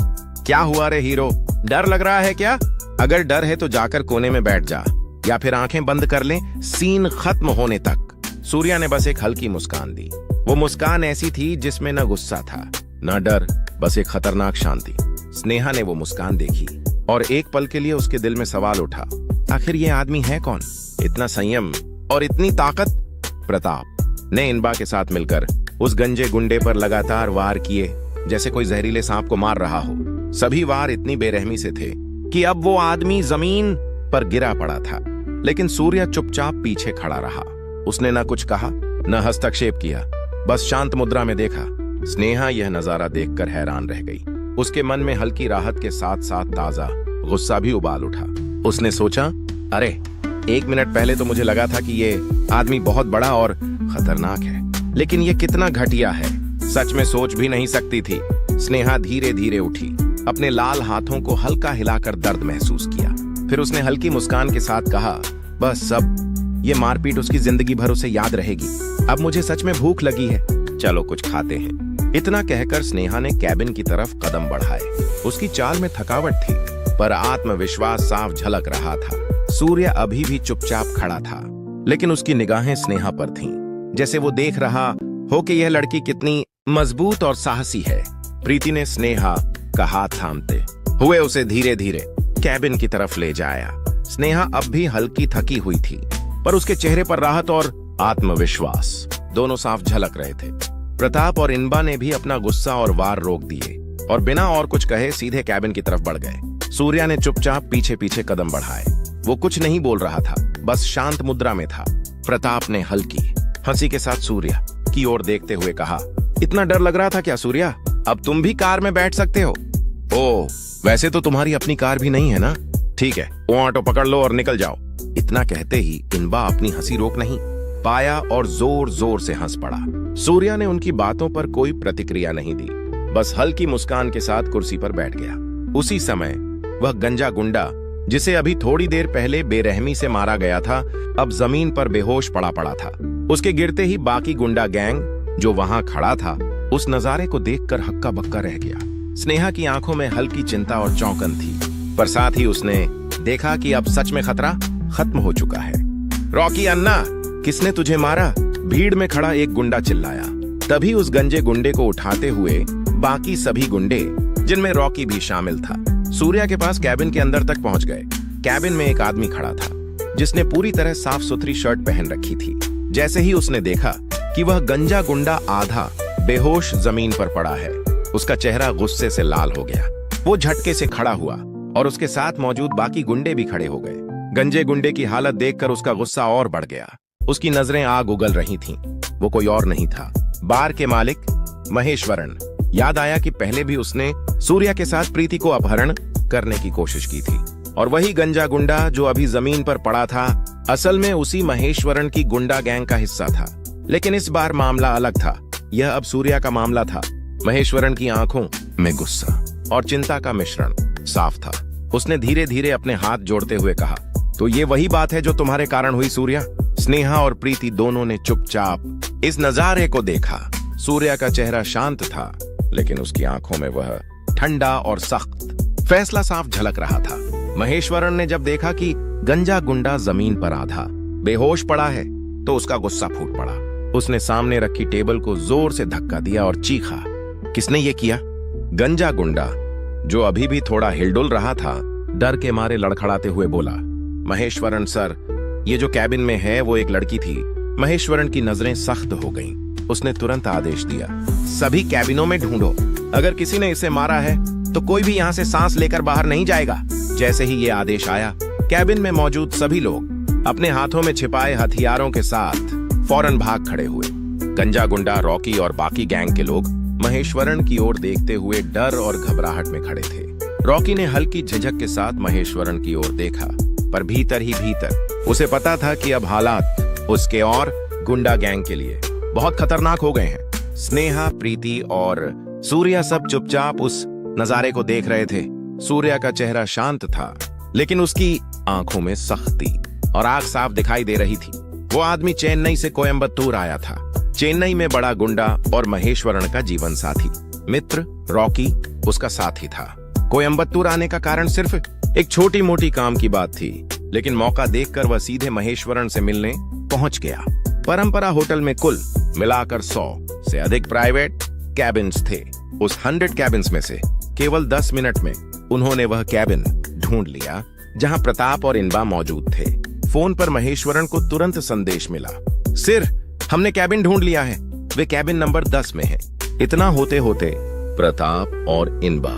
क्या हुआ रे हीरो, डर लग रहा है क्या? अगर डर है तो जाकर कोने में बैठ जा, या फिर आंखें बंद कर ले सीन खत्म होने तक। सूर्या ने बस एक हल्की मुस्कान दी। वो मुस्कान ऐसी थी जिसमें न गुस्सा था न डर, बस एक खतरनाक शांति। स्नेहा ने वो मुस्कान देखी और एक पल के लिए उसके दिल में सवाल उठा, आखिर ये आदमी है कौन? इतना संयम और इतनी ताकत। प्रताप ने इनबा के साथ मिलकर उस गंजे गुंडे पर लगातार वार किए, जैसे कोई जहरीले सांप को मार रहा हो। सभी वार इतनी बेरहमी से थे कि अब वो आदमी जमीन पर गिरा पड़ा था। लेकिन सूर्या चुपचाप पीछे खड़ा रहा। उसने न कुछ कहा न हस्तक्षेप किया, बस शांत मुद्रा में देखा। स्नेहा यह नजारा देखकर हैरान रह गई। उसके मन में हल्की राहत के साथ साथ ताजा गुस्सा भी उबाल उठा। उसने सोचा, अरे 1 मिनट पहले तो मुझे लगा था कि ये आदमी बहुत बड़ा और खतरनाक है, लेकिन ये कितना घटिया है, सच में सोच भी नहीं सकती थी। स्नेहा धीरे धीरे उठी, अपने लाल हाथों को हल्का हिलाकर दर्द महसूस किया। फिर उसने हल्की मुस्कान के साथ कहा, बस सब ये मारपीट उसकी जिंदगी भर उसे याद रहेगी। अब मुझे सच में भूख लगी है, चलो कुछ खाते हैं। इतना कहकर स्नेहा ने कैबिन की तरफ कदम बढ़ाए। उसकी चाल में थकावट थी, पर आत्मविश्वास साफ झलक रहा था। सूर्या अभी भी चुपचाप खड़ा था, लेकिन उसकी निगाहें स्नेहा पर थीं, जैसे वो देख रहा हो कि यह लड़की कितनी मजबूत और साहसी है। प्रीति ने स्नेहा का हाथ थामते हुए उसे धीरे धीरे कैबिन की तरफ ले जाया। स्नेहा अब भी हल्की थकी हुई थी, पर उसके चेहरे पर राहत और आत्मविश्वास दोनों साफ झलक रहे थे। प्रताप और इनबा ने भी अपना गुस्सा और वार रोक दिए और बिना और कुछ कहे सीधे कैबिन की तरफ बढ़ गए। सूर्या ने चुपचाप पीछे पीछे कदम बढ़ाए। वो कुछ नहीं बोल रहा था, बस शांत मुद्रा में था। प्रताप ने हल्की हंसी के साथ सूर्या की ओर देखते हुए कहा, इतना डर लग रहा था क्या सूर्या? अब तुम भी कार में बैठ सकते हो। ओह, वैसे तो तुम्हारी अपनी कार भी नहीं है ना? ठीक है, वो ऑटो पकड़ लो और निकल जाओ। इतना कहते ही इनबा अपनी हंसी रोक नहीं पाया और जोर जोर से हंस पड़ा। सूर्या ने उनकी बातों पर कोई प्रतिक्रिया नहीं दी, बस हल्की मुस्कान के साथ कुर्सी पर बैठ गया। उसी समय वह गंजा गुंडा, जिसे अभी थोड़ी देर पहले बेरहमी से मारा गया था, अब जमीन पर बेहोश पड़ा था। उसके गिरते ही बाकी गुंडा गैंग जो वहां खड़ा था, उस नजारे को देखकर हक्का बक्का रह गया। स्नेहा की आंखों में हल्की चिंता और चौंकन थी, पर साथ ही उसने देखा कि अब सच में खतरा खत्म हो चुका है। रॉकी अन्ना, किसने तुझे मारा? भीड़ में खड़ा एक गुंडा चिल्लाया। तभी उस गंजे गुंडे को उठाते हुए बाकी सभी गुंडे, जिनमें रॉकी भी शामिल था, सूर्या के पास कैबिन के अंदर तक पहुंच गए। कैबिन में एक आदमी खड़ा था, जिसने पूरी तरह साफ सुथरी शर्ट पहन रखी थी। जैसे ही उसने देखा कि वह गंजा गुंडा आधा बेहोश जमीन पर पड़ा है, उसका चेहरा गुस्से से लाल हो गया। वो झटके से खड़ा हुआ और उसके साथ मौजूद बाकी गुंडे भी खड़े हो गए। गंजे गुंडे की हालत देखकर उसका गुस्सा और बढ़ गया। उसकी नजरें आग उगल रही थीं। वो कोई और नहीं था, बार के मालिक महेश्वरन। याद आया कि पहले भी उसने सूर्या के साथ प्रीति को अपहरण करने की कोशिश की थी, और वही गंजा गुंडा जो अभी जमीन पर पड़ा था, असल में उसी महेश्वरन की गुंडा गैंग का हिस्सा था। लेकिन इस बार मामला अलग था। यह अब सूर्या का मामला था। महेश्वरन की आंखों में गुस्सा और चिंता का मिश्रण साफ था। उसने धीरे धीरे अपने हाथ जोड़ते हुए कहा, तो ये वही बात है जो तुम्हारे कारण हुई सूर्या? स्नेहा और प्रीति दोनों ने चुपचाप इस नजारे को देखा। सूर्या का चेहरा शांत था, लेकिन उसकी आंखों में वह ठंडा और सख्त फैसला साफ झलक रहा था। महेश्वरन ने जब देखा कि गंजा गुंडा जमीन पर आधा बेहोश पड़ा है, तो उसका गुस्सा फूट पड़ा। उसने सामने रखी टेबल को जोर से धक्का दिया और चीखा, किसने ये किया? गंजा गुंडा, जो अभी भी थोड़ा हिलडुल रहा था, डर के मारे लड़खड़ाते हुए बोला, महेश्वरन सर, ये जो कैबिन में है वो एक लड़की थी। महेश्वरन की नजरें सख्त हो गईं। उसने तुरंत आदेश दिया, सभी कैबिनों में ढूंढो। अगर किसी ने इसे मारा है तो कोई भी यहाँ से सांस लेकर बाहर नहीं जाएगा। जैसे ही ये आदेश आया, कैबिन में मौजूद सभी लोग अपने हाथों में छिपाए हथियारों के साथ फौरन भाग खड़े हुए। गंजा गुंडा, रॉकी और बाकी गैंग के लोग महेश्वरन की ओर देखते हुए डर और घबराहट में खड़े थे। रॉकी ने हल्की झिझक के साथ महेश्वरन की ओर देखा, पर भीतर ही भीतर उसे पता था कि अब हालात उसके और गुंडा गैंग के लिए बहुत खतरनाक हो गए हैं। स्नेहा, प्रीति और सूर्या सब चुपचाप उस नजारे को देख रहे थे। सूर्या का चेहरा शांत था, लेकिन उसकी आंखों में सख्ती और आग साफ दिखाई दे रही थी। वो आदमी चेन्नई से कोयम्बतूर आया था। चेन्नई में बड़ा गुंडा और महेश्वरन का जीवन साथी मित्र रॉकी उसका साथी था। कोयम्बतूर आने का कारण सिर्फ एक छोटी मोटी काम की बात थी, लेकिन मौका देखकर वह सीधे महेश्वरन से मिलने पहुंच गया। परंपरा होटल में कुल मिलाकर 100 से अधिक प्राइवेट कैबिन्स थे। उस 100 कैबिन्स में से केवल 10 मिनट में उन्होंने वह कैबिन ढूंढ लिया जहां प्रताप और इनबा मौजूद थे। फोन पर महेश्वरन को तुरंत संदेश मिला, सिर, हमने कैबिन ढूंढ लिया है, वे कैबिन नंबर 10 में है। इतना होते होते प्रताप और इनबा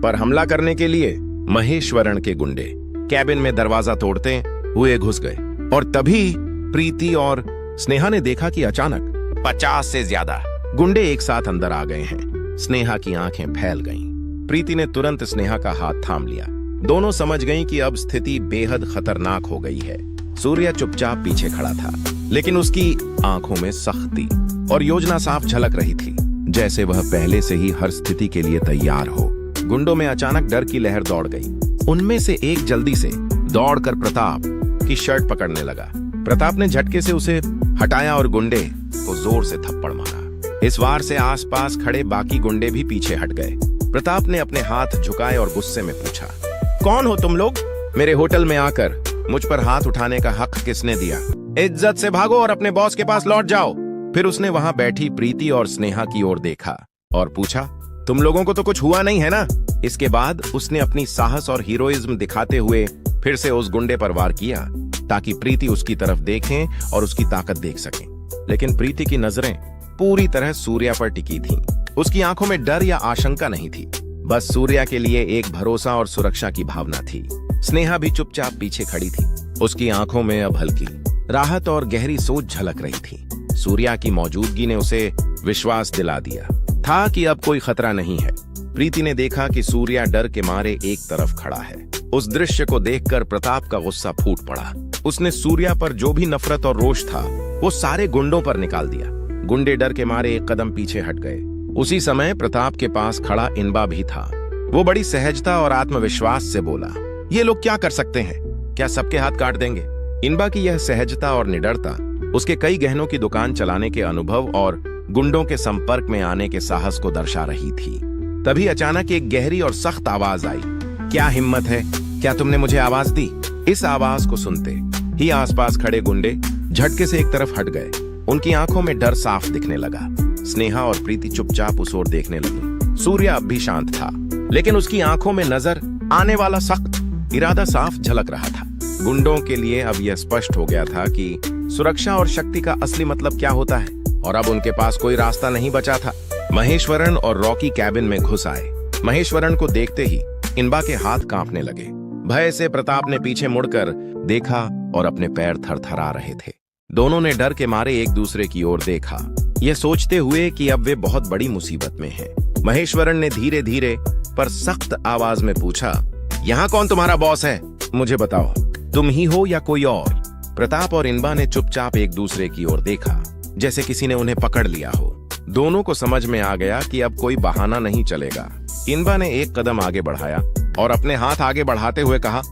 पर हमला करने के लिए महेश्वरन के गुंडे कैबिन में दरवाजा तोड़ते हुए घुस गए, और तभी प्रीति और स्नेहा ने देखा कि अचानक 50 से ज्यादा गुंडे एक साथ अंदर आ गए हैं। स्नेहा की आंखें फैल गईं। प्रीति ने तुरंत स्नेहा का हाथ थाम लिया। दोनों समझ गईं कि अब स्थिति बेहद खतरनाक हो गई है। सूर्या चुपचाप पीछे खड़ा था, लेकिन उसकी आंखों में सख्ती और योजना साफ झलक रही थी, जैसे वह पहले से ही हर स्थिति के लिए तैयार हो। गुंडों में अचानक डर की लहर दौड़ गई। उनमें से एक जल्दी से दौड़कर प्रताप की शर्ट पकड़ने लगा। प्रताप ने झटके से उसे हटाया और गुंडे को जोर से थप्पड़ मारा। इस वार से आसपास खड़े बाकी गुंडे भी पीछे हट गए। प्रताप ने अपने हाथ झुकाए और गुस्से में पूछा, कौन हो तुम लोग? मेरे होटल में आकर मुझ पर हाथ उठाने का हक किसने दिया? इज्जत से भागो और अपने बॉस के पास लौट जाओ। फिर उसने वहां बैठी प्रीति और स्नेहा की ओर देखा और पूछा, तुम लोगों को तो कुछ हुआ नहीं है ना? इसके बाद उसने अपनी साहस और हीरोइज्म दिखाते हुए फिर से उस गुंडे पर वार किया ताकि प्रीति उसकी तरफ देखें और उसकी ताकत देख सकें। लेकिन प्रीति की नजरें पूरी तरह सूर्या पर टिकी थीं। उसकी आंखों में डर या आशंका नहीं थी, बस सूर्या के लिए एक भरोसा और सुरक्षा की भावना थी। स्नेहा भी चुपचाप पीछे खड़ी थी। उसकी आंखों में अब हल्की राहत और गहरी सोच झलक रही थी। सूर्या की मौजूदगी ने उसे विश्वास दिला दिया था कि अब कोई खतरा नहीं है। प्रीति ने देखा कि सूर्या डर के मारे एक तरफ खड़ा है। उस दृश्य को देखकर प्रताप का गुस्सा फूट पड़ा। उसने सूर्या पर जो भी नफरत और रोष था वो सारे गुंडों पर निकाल दिया। गुंडे डर के मारे एक कदम पीछे हट गए। उसी समय प्रताप के पास खड़ा इनबा भी था। वो बड़ी सहजता और आत्मविश्वास से बोला, ये लोग क्या कर सकते हैं? क्या सबके हाथ काट देंगे? इनबा की यह सहजता और निडरता उसके कई गहनों की दुकान चलाने के अनुभव और गुंडों के संपर्क में आने के साहस को दर्शा रही थी। तभी अचानक एक गहरी और सख्त आवाज आई। क्या हिम्मत है? क्या तुमने मुझे आवाज दी? इस आवाज को सुनते ही आसपास खड़े गुंडे झटके से एक तरफ हट गए। उनकी आंखों में डर साफ दिखने लगा। स्नेहा और प्रीति चुपचाप उस ओर देखने लगी। सूर्या अब भी शांत था, लेकिन उसकी आंखों में नजर आने वाला सख्त इरादा साफ झलक रहा था। गुंडों के लिए अब यह स्पष्ट हो गया था कि सुरक्षा और शक्ति का असली मतलब क्या होता है, और अब उनके पास कोई रास्ता नहीं बचा था। महेश्वरन और रॉकी कैबिन में घुस आए। महेश्वरन को देखते ही इनबा के हाथ कांपने लगे। भय से प्रताप ने पीछे मुड़कर देखा और अपने पैर थरथरा रहे थे। दोनों ने डर के मारे एक दूसरे की ओर देखा, यह सोचते हुए कि अब वे बहुत बड़ी मुसीबत में हैं। महेश्वरन ने धीरे धीरे पर सख्त आवाज में पूछा, यहाँ कौन तुम्हारा बॉस है? मुझे बताओ, तुम ही हो या कोई और? प्रताप और इनबा ने चुपचाप एक दूसरे की ओर देखा, जैसे किसी ने उन्हें पकड़ लिया हो। दोनों को समझ में आ गया कि अब कोई बहाना नहीं चलेगा। इनबा ने एक कदम आगे बढ़ाया और अपने हाथ आगे बढ़ाते हुए कहा,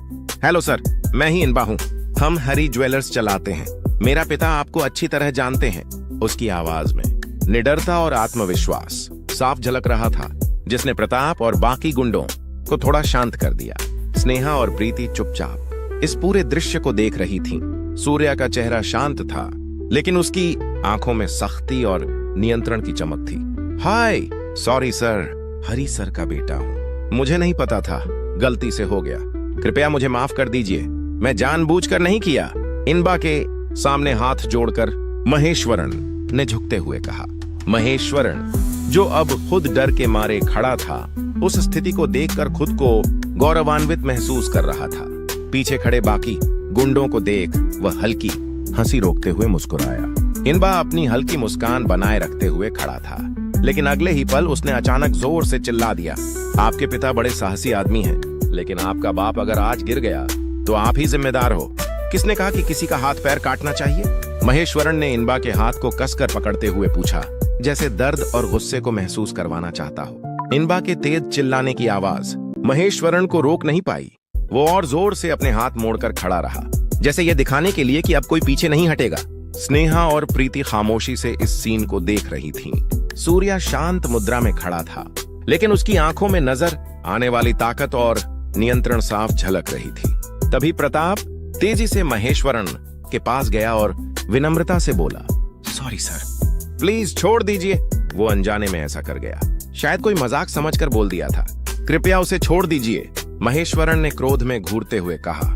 हेलो सर, मैं ही इनबा हूँ। हम हरी ज्वेलर्स चलाते हैं। मेरा पिता आपको अच्छी तरह जानते हैं। उसकी आवाज में निडरता और आत्मविश्वास साफ झलक रहा था, जिसने प्रताप और बाकी गुंडों को थोड़ा शांत कर दिया। स्नेहा और प्रीति चुपचाप इस पूरे दृश्य को देख रही थीं। सूर्या का चेहरा शांत था, लेकिन उसकी आंखों में सख्ती और नियंत्रण की चमक थी। हाय, सॉरी सर, हरी सर का बेटा हूँ। मुझे नहीं पता था, गलती से हो गया। कृपया मुझे माफ कर दीजिए, मैं जानबूझकर नहीं किया। इनबा के सामने हाथ जोड़कर महेश्वरन ने झुकते हुए कहा। महेश्वरन, जो अब खुद डर के मारे खड़ा था, उस स्थिति को देखकर खुद को गौरवान्वित महसूस कर रहा था। पीछे खड़े बाकी गुंडों को देख वह हल्की हंसी रोकते हुए मुस्कुराया। इनबा अपनी हल्की मुस्कान बनाए रखते हुए खड़ा था, लेकिन अगले ही पल उसने अचानक जोर से चिल्ला दिया, आपके पिता बड़े साहसी आदमी हैं, लेकिन आपका बाप अगर आज गिर गया तो आप ही जिम्मेदार हो। किसने कहा कि किसी का हाथ पैर काटना चाहिए? महेश्वरन ने इनबा के हाथ को कसकर पकड़ते हुए पूछा, जैसे दर्द और गुस्से को महसूस करवाना चाहता हो। इनबा के तेज चिल्लाने की आवाज महेश्वरन को रोक नहीं पाई। वो और जोर से अपने हाथ मोड़कर खड़ा रहा, जैसे यह दिखाने के लिए कि अब कोई पीछे नहीं हटेगा। स्नेहा और प्रीति खामोशी से इस सीन को देख रही थीं। सूर्या शांत मुद्रा में खड़ा था, लेकिन उसकी आंखों में नजर आने वाली ताकत और नियंत्रण साफ झलक रही थी। तभी प्रताप तेजी से महेश्वरन के पास गया और विनम्रता से बोला, सॉरी सर, प्लीज छोड़ दीजिए। वो अनजाने में ऐसा कर गया, शायद कोई मजाक समझकर बोल दिया था। कृपया उसे छोड़ दीजिए, महेश्वरन ने क्रोध में घूरते हुए कहा।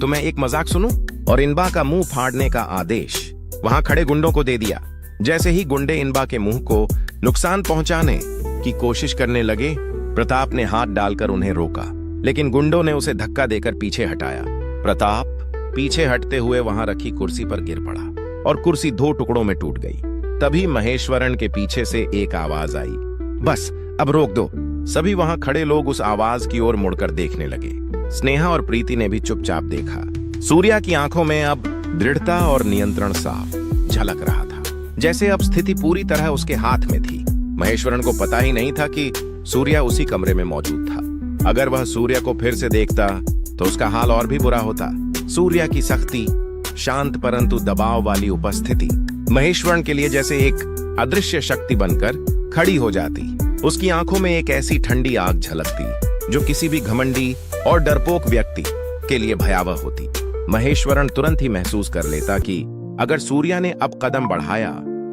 तो मैं एक मजाक सुनूं? और इनबा का मुंह फाड़ने का आदेश वहां खड़े गुंडों को दे दिया। जैसे ही गुंडे इनबा के मुंह को नुकसान पहुंचाने की कोशिश करने लगे, प्रताप ने हाथ डालकर उन्हें रोका, लेकिन गुंडों ने उसे धक्का देकर पीछे हटाया। प्रताप पीछे हटते हुए वहां रखी कुर्सी पर गिर पड़ा और कुर्सी 2 टुकड़ों में टूट गई। तभी महेश्वरन के पीछे से एक आवाज आई, बस अब रोक दो। सभी वहां खड़े लोग उस आवाज की ओर मुड़कर देखने लगे। स्नेहा और प्रीति ने भी चुपचाप देखा। सूर्या की आंखों में अब दृढ़ता और नियंत्रण साफ झलक रहा था, जैसे अब स्थिति पूरी तरह उसके हाथ में थी। महेश्वरन को पता ही नहीं था कि सूर्या उसी कमरे में मौजूद था। अगर वह सूर्या को फिर से देखता तो उसका हाल और भी बुरा होता। सूर्या की सख्ती, शांत परंतु दबाव वाली उपस्थिति महेश्वरन के लिए जैसे एक अदृश्य शक्ति बनकर खड़ी हो जाती। उसकी आंखों में एक ऐसी ठंडी आग झलकती जो किसी भी घमंडी और डरपोक व्यक्ति के लिए भयावह होती। महेश्वरन तुरंत ही महसूस कर लेता कि अगर सूर्या ने अब कदम बढ़ाया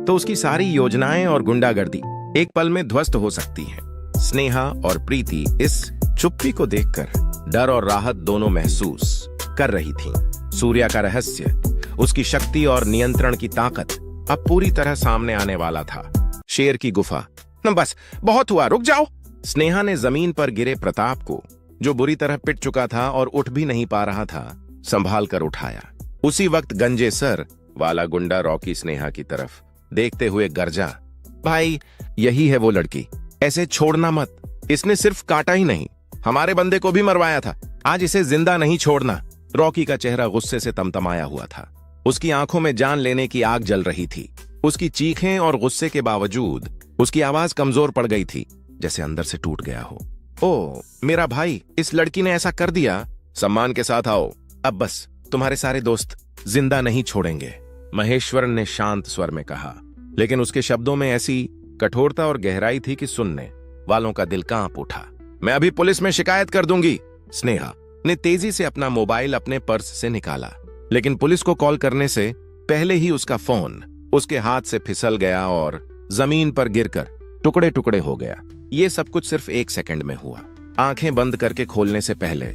तो उसकी सारी योजनाएं और गुंडागर्दी एक पल में ध्वस्त हो सकती हैं। स्नेहा और प्रीति इस चुप्पी को देखकर डर और राहत दोनों महसूस कर रही थीं। सूर्या का रहस्य, उसकी शक्ति और नियंत्रण की ताकत अब पूरी तरह सामने आने वाला था। शेर की गुफा। बस बहुत हुआ, रुक जाओ। स्नेहा ने जमीन पर गिरे प्रताप को, जो बुरी तरह पिट चुका था और उठ भी नहीं पा रहा था, संभाल कर उठाया। उसी वक्त गंजे सर वाला गुंडा रॉकी स्नेहा की तरफ देखते हुए गरजा, भाई यही है वो लड़की, ऐसे छोड़ना मत। इसने सिर्फ काटा ही नहीं, हमारे बंदे को भी मरवाया था, आज इसे जिंदा नहीं छोड़ना। रॉकी का चेहरा गुस्से से तमतमाया हुआ था। उसकी आंखों में जान लेने की आग जल रही थी। उसकी चीखें और गुस्से के बावजूद उसकी आवाज कमजोर पड़ गई थी, जैसे अंदर से टूट गया हो। ओ मेरा भाई, इस लड़की ने ऐसा कर दिया, सम्मान के साथ आओ, अब बस तुम्हारे सारे दोस्त जिंदा नहीं छोड़ेंगे, महेश्वरन ने शांत स्वर में कहा। लेकिन उसके शब्दों में ऐसी कठोरता और गहराई थी कि सुनने वालों का दिल कांप उठा। मैं अभी पुलिस में शिकायत कर दूंगी। स्नेहा ने तेजी से अपना मोबाइल अपने पर्स से निकाला, लेकिन पुलिस को कॉल करने से पहले ही उसका फोन उसके हाथ से फिसल गया और जमीन पर गिरकर टुकड़े टुकड़े हो गया। ये सब कुछ सिर्फ 1 सेकंड में हुआ। आंखें बंद करके खोलने से पहले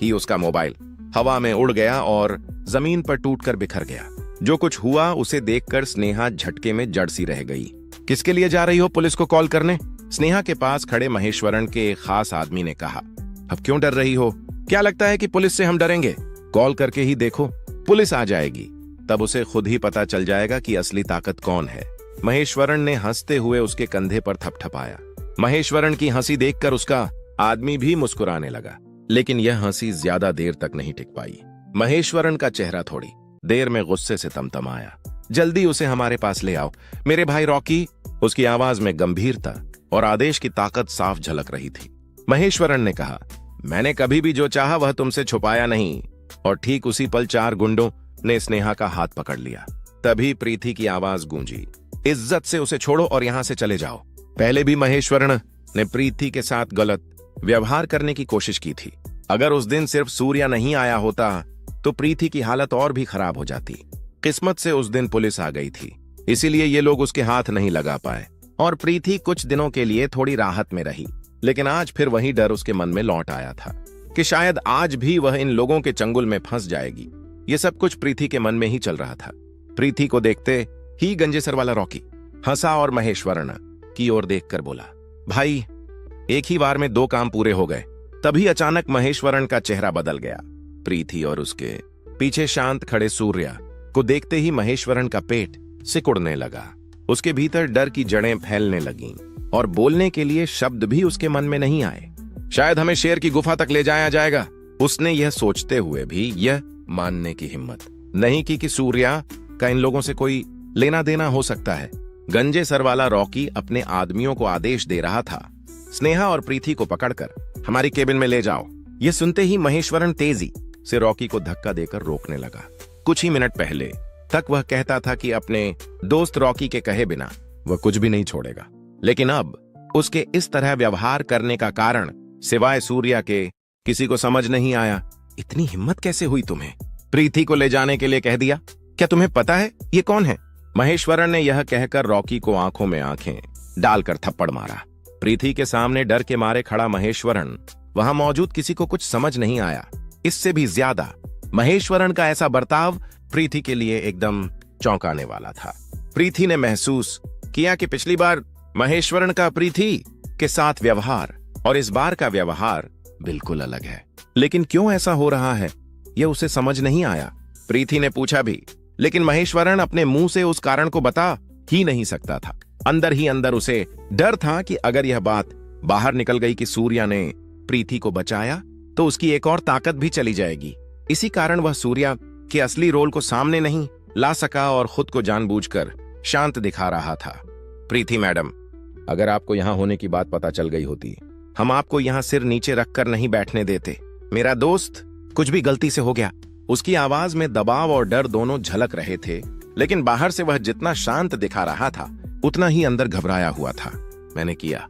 ही उसका मोबाइल हवा में उड़ गया और जमीन पर टूटकर बिखर गया। जो कुछ हुआ उसे देखकर स्नेहा झटके में जड़ सी रह गई। किसके लिए जा रही हो पुलिस को कॉल करने? स्नेहा के पास खड़े महेश्वरन के एक खास आदमी ने कहा। अब क्यों डर रही हो? क्या लगता है कि पुलिस से हम डरेंगे? कॉल करके ही देखो, पुलिस आ जाएगी, तब उसे खुद ही पता चल जाएगा कि असली ताकत कौन है। महेश्वरन ने हंसते हुए उसके कंधे पर थपथपाया। महेश्वरन की हंसी देखकर उसका आदमी भी मुस्कुराने लगा, लेकिन यह हंसी ज्यादा देर तक नहीं टिक पाई। महेश्वरन का चेहरा थोड़ी देर में गुस्से से तमतमाया। जल्दी उसे हमारे पास ले आओ, मेरे भाई रॉकी। उसकी आवाज में गंभीरता और आदेश की ताकत साफ झलक रही थी। महेश्वरन ने कहा, मैंने कभी भी जो चाहा वह तुमसे छुपाया नहीं। और ठीक उसी पल 4 गुंडों ने स्नेहा का हाथ पकड़ लिया। तभी प्रीति की आवाज गूंजी, इज्जत से उसे छोड़ो और यहां से चले जाओ। पहले भी महेश्वरन ने प्रीति के साथ गलत व्यवहार करने की कोशिश की थी। अगर उस दिन सिर्फ सूर्या नहीं आया होता तो प्रीति की हालत और भी खराब हो जाती। किस्मत से उस दिन पुलिस आ गई थी, इसीलिए ये लोग उसके हाथ नहीं लगा पाए और प्रीति कुछ दिनों के लिए थोड़ी राहत में रही। लेकिन आज फिर वही डर उसके मन में लौट आया था कि शायद आज भी वह इन लोगों के चंगुल में फंस जाएगी। ये सब कुछ प्रीति के मन में ही चल रहा था। प्रीति को देखते ही गंजेसर वाला रॉकी हंसा और महेश्वरन की ओर देखकर बोला, भाई एक ही बार में 2 काम पूरे हो गए। तभी अचानक महेश्वरन का चेहरा बदल गया। प्रीति और उसके पीछे शांत खड़े सूर्या को देखते ही महेश्वरन का पेट सिकुड़ने लगा। उसके भीतर डर की जड़ें फैलने लगीं और बोलने के लिए शब्द भी उसके मन में नहीं आए। शायद हमें शेर की गुफा तक ले जाया जाएगा। उसने यह सोचते हुए भी यह मानने की हिम्मत नहीं की कि सूर्या का इन लोगों से कोई लेना देना हो सकता है। गंजे सर वाला रॉकी अपने आदमियों को आदेश दे रहा था, स्नेहा और प्रीति को पकड़कर हमारी केबिन में ले जाओ। यह सुनते ही महेश्वरन तेजी से रॉकी को धक्का देकर रोकने लगा। कुछ ही मिनट पहले तक वह कहता था कि अपने दोस्त रॉकी के कहे बिना वह कुछ भी नहीं छोड़ेगा, लेकिन अब उसके इस तरह व्यवहार करने का कारण सिवाय सूर्या के किसी को समझ नहीं आया। इतनी हिम्मत कैसे हुई तुम्हें? प्रीति को ले जाने के लिए कह दिया। क्या तुम्हें पता है ये कौन है? महेश्वरन ने यह कहकर रॉकी को आंखों में आंखें डालकर थप्पड़ मारा। प्रीति के सामने डर के मारे खड़ा महेश्वरन, वहां मौजूद किसी को कुछ समझ नहीं आया। इससे भी ज्यादा महेश्वरन का ऐसा बर्ताव प्रीति के लिए एकदम चौंकाने वाला था। प्रीति ने महसूस किया कि पिछली बार महेश्वरन का प्रीति के साथ व्यवहार और इस बार का व्यवहार बिल्कुल अलग है। लेकिन क्यों ऐसा हो रहा है यह उसे समझ नहीं आया। प्रीति ने पूछा भी, लेकिन महेश्वरन अपने मुंह से उस कारण को बता ही नहीं सकता था। अंदर ही अंदर उसे डर था कि अगर यह बात बाहर निकल गई कि सूर्या ने प्रीति को बचाया तो उसकी एक और ताकत भी चली जाएगी। इसी कारण वह सूर्या के असली रोल को सामने नहीं ला सका और खुद को जानबूझकर शांत दिखा रहा था। प्रीति मैडम, अगर आपको यहां होने की बात पता चल गई होती, हम आपको यहां सिर नीचे रखकर नहीं बैठने देते। मेरा दोस्त कुछ भी गलती से हो गया। उसकी आवाज में दबाव और डर दोनों झलक रहे थे, लेकिन बाहर से वह जितना शांत दिखा रहा था उतना ही अंदर घबराया हुआ था। मैंने किया,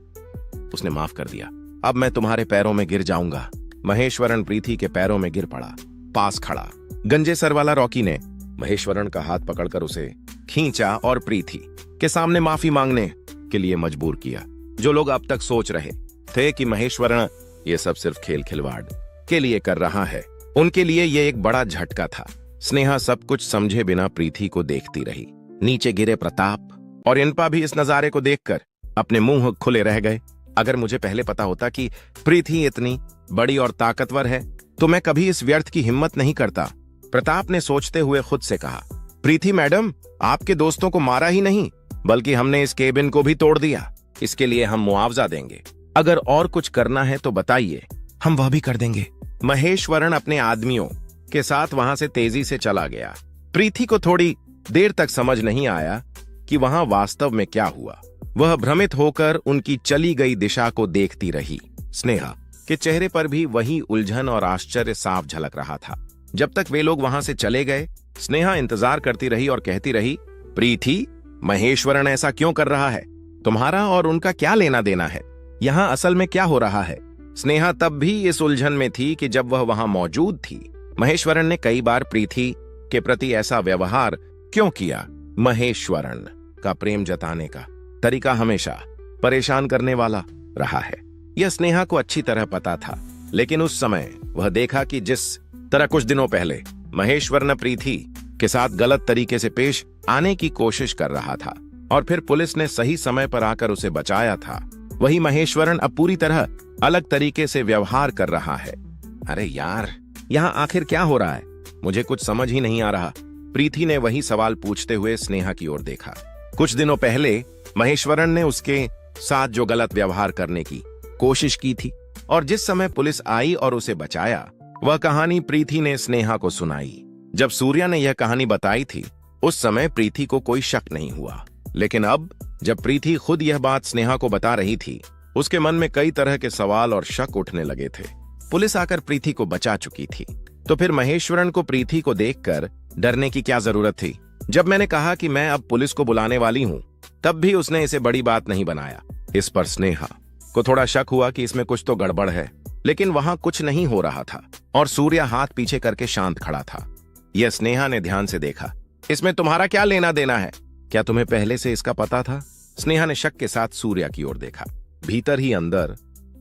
उसने माफ कर दिया। अब मैं तुम्हारे पैरों में गिर जाऊंगा। महेश्वरन प्रीति के पैरों में गिर पड़ा। पास खड़ा गंजे सर वाला रॉकी ने महेश्वरन का हाथ पकड़कर उसे खींचा और प्रीति के सामने माफी मांगने के लिए मजबूर किया। जो लोग अब तक सोच रहे थे कि महेश्वरण ये सब सिर्फ खेल खिलवाड़ के लिए कर रहा है। उनके लिए ये एक बड़ा झटका था। स्नेहा सब कुछ समझे बिना प्रीति को देखती रही। नीचे गिरे प्रताप और इनपा भी इस नजारे को देखकर अपने मुंह खुले रह गए। अगर मुझे पहले पता होता कि प्रीति इतनी बड़ी और ताकतवर है तो मैं कभी इस व्यर्थ की हिम्मत नहीं करता, प्रताप ने सोचते हुए खुद से कहा। प्रीति मैडम, आपके दोस्तों को मारा ही नहीं बल्कि हमने इस केबिन को भी तोड़ दिया। इसके लिए हम मुआवजा देंगे। अगर और कुछ करना है तो बताइए, हम वह भी कर देंगे। महेश्वरण अपने आदमियों के साथ वहां से तेजी से चला गया। प्रीति को थोड़ी देर तक समझ नहीं आया कि वहां वास्तव में क्या हुआ। वह भ्रमित होकर उनकी चली गई दिशा को देखती रही। स्नेहा के चेहरे पर भी वही उलझन और आश्चर्य साफ झलक रहा था। जब तक वे लोग वहां से चले गए, स्नेहा इंतजार करती रही और कहती रही, प्रीति, महेश्वरण ऐसा क्यों कर रहा है? तुम्हारा और उनका क्या लेना देना है? यहाँ असल में क्या हो रहा है? स्नेहा तब भी इस उलझन में थी कि जब वह वहां मौजूद थी, महेश्वरण ने कई बार प्रीति के प्रति ऐसा व्यवहार क्यों किया? महेश्वरण का प्रेम जताने का तरीका हमेशा परेशान करने वाला रहा है। यह स्नेहा को अच्छी तरह पता था, लेकिन उस समय वह देखा कि जिस तरह कुछ दिनों पहले महेश्वरण प्रीति के साथ गलत तरीके से पेश आने की कोशिश कर रहा था और फिर पुलिस ने सही समय पर आकर उसे बचाया था, वही महेश्वरण अब पूरी तरह अलग तरीके से व्यवहार कर रहा है। अरे यार, यहाँ आखिर क्या हो रहा है? मुझे कुछ समझ ही नहीं आ रहा। प्रीति ने वही सवाल पूछते हुए स्नेहा की ओर देखा। कुछ दिनों पहले महेश्वरण ने उसके साथ जो गलत व्यवहार करने की कोशिश की थी और जिस समय पुलिस आई और उसे बचाया, वह कहानी प्रीति ने स्नेहा को सुनाई। जब सूर्या ने यह कहानी बताई थी, उस समय प्रीति को कोई शक नहीं हुआ, लेकिन अब जब प्रीति खुद यह बात स्नेहा को बता रही थी, उसके मन में कई तरह के सवाल और शक उठने लगे थे। पुलिस आकर प्रीति को बचा चुकी थी, तो फिर महेश्वरण को प्रीति को देखकर डरने की क्या जरूरत थी? जब मैंने कहा कि मैं अब पुलिस को बुलाने वाली हूं, तब भी उसने इसे बड़ी बात नहीं बनाया। इस पर स्नेहा को थोड़ा शक हुआ कि इसमें कुछ तो गड़बड़ है, लेकिन वहां कुछ नहीं हो रहा था और सूर्या हाथ पीछे करके शांत खड़ा था। यह स्नेहा ने ध्यान से देखा। इसमें तुम्हारा क्या लेना देना है? क्या तुम्हें पहले से इसका पता था? स्नेहा ने शक के साथ सूर्या की ओर देखा। भीतर ही अंदर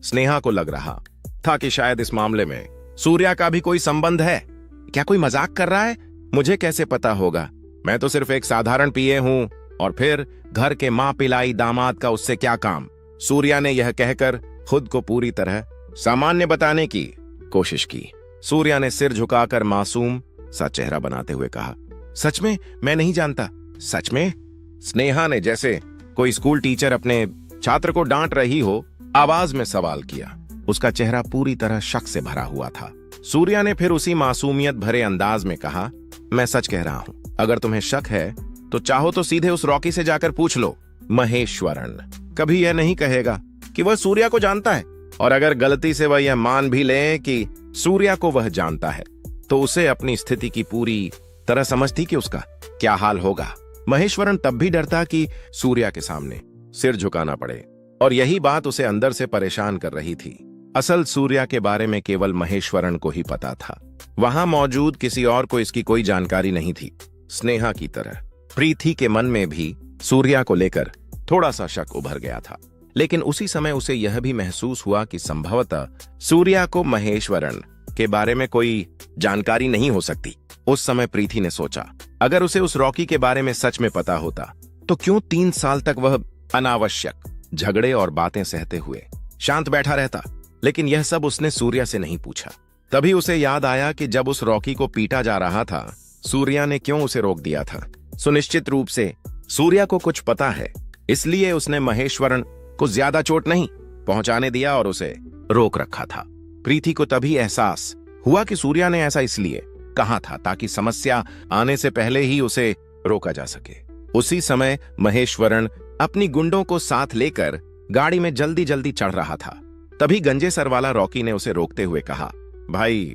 स्नेहा को लग रहा था कि शायद इस मामले में सूर्या का भी कोई संबंध है। क्या कोई मजाक कर रहा है? मुझे कैसे पता होगा? मैं तो सिर्फ एक साधारण पीए हूं, और फिर घर के मां पिलाई दामाद का उससे क्या काम? सूर्या ने यह कहकर खुद को पूरी तरह सामान्य बताने की कोशिश की। सूर्या ने सिर झुकाकर मासूम सा चेहरा बनाते हुए कहा, सच में मैं नहीं जानता। सच में? स्नेहा ने जैसे कोई स्कूल टीचर अपने छात्र को डांट रही हो आवाज में सवाल किया। उसका चेहरा पूरी तरह शक से भरा हुआ था। सूर्या ने फिर उसी मासूमियत भरे अंदाज में कहा, मैं सच कह रहा हूं। अगर तुम्हें शक है तो चाहो तो सीधे उस रॉकी से जाकर पूछ लो। महेश्वरण कभी यह नहीं कहेगा कि वह सूर्या को जानता है, और अगर गलती से वह यह मान भी ले कि सूर्या को वह जानता है, तो उसे अपनी स्थिति की पूरी तरह समझती कि उसका क्या हाल होगा। महेश्वरण तब भी डरता कि सूर्या के सामने सिर झुकाना पड़े, और यही बात उसे अंदर से परेशान कर रही थी। असल सूर्या के बारे में केवल महेश्वरण को ही पता था। वहां मौजूद किसी और को इसकी कोई जानकारी नहीं थी। स्नेहा की तरह प्रीति के मन में भी सूर्या को लेकर थोड़ा सा शक उभर गया था, लेकिन उसी समय उसे यह भी महसूस हुआ कि संभवतः सूर्या को महेश्वरण के बारे में कोई जानकारी नहीं हो सकती। उस समय प्रीति ने सोचा, अगर उसे उस रॉकी के बारे में सच में पता होता तो क्यों 3 साल तक वह अनावश्यक झगड़े और बातें सहते हुए शांत बैठा रहता। लेकिन यह सब उसने सूर्या से नहीं पूछा। तभी उसे याद आया कि जब उस रॉकी को पीटा जा रहा था, सूर्या ने क्यों उसे रोक दिया था। सुनिश्चित रूप से सूर्या को कुछ पता है, इसलिए उसने महेश्वरण को ज्यादा चोट नहीं पहुंचाने दिया और उसे रोक रखा था। प्रीति को तभी एहसास हुआ कि सूर्या ने ऐसा इसलिए कहा था ताकि समस्या आने से पहले ही उसे रोका जा सके। उसी समय महेश्वरण अपनी गुंडों को साथ लेकर गाड़ी में जल्दी जल्दी चढ़ रहा था। तभी गंजे सर वाला रॉकी ने उसे रोकते हुए कहा, भाई,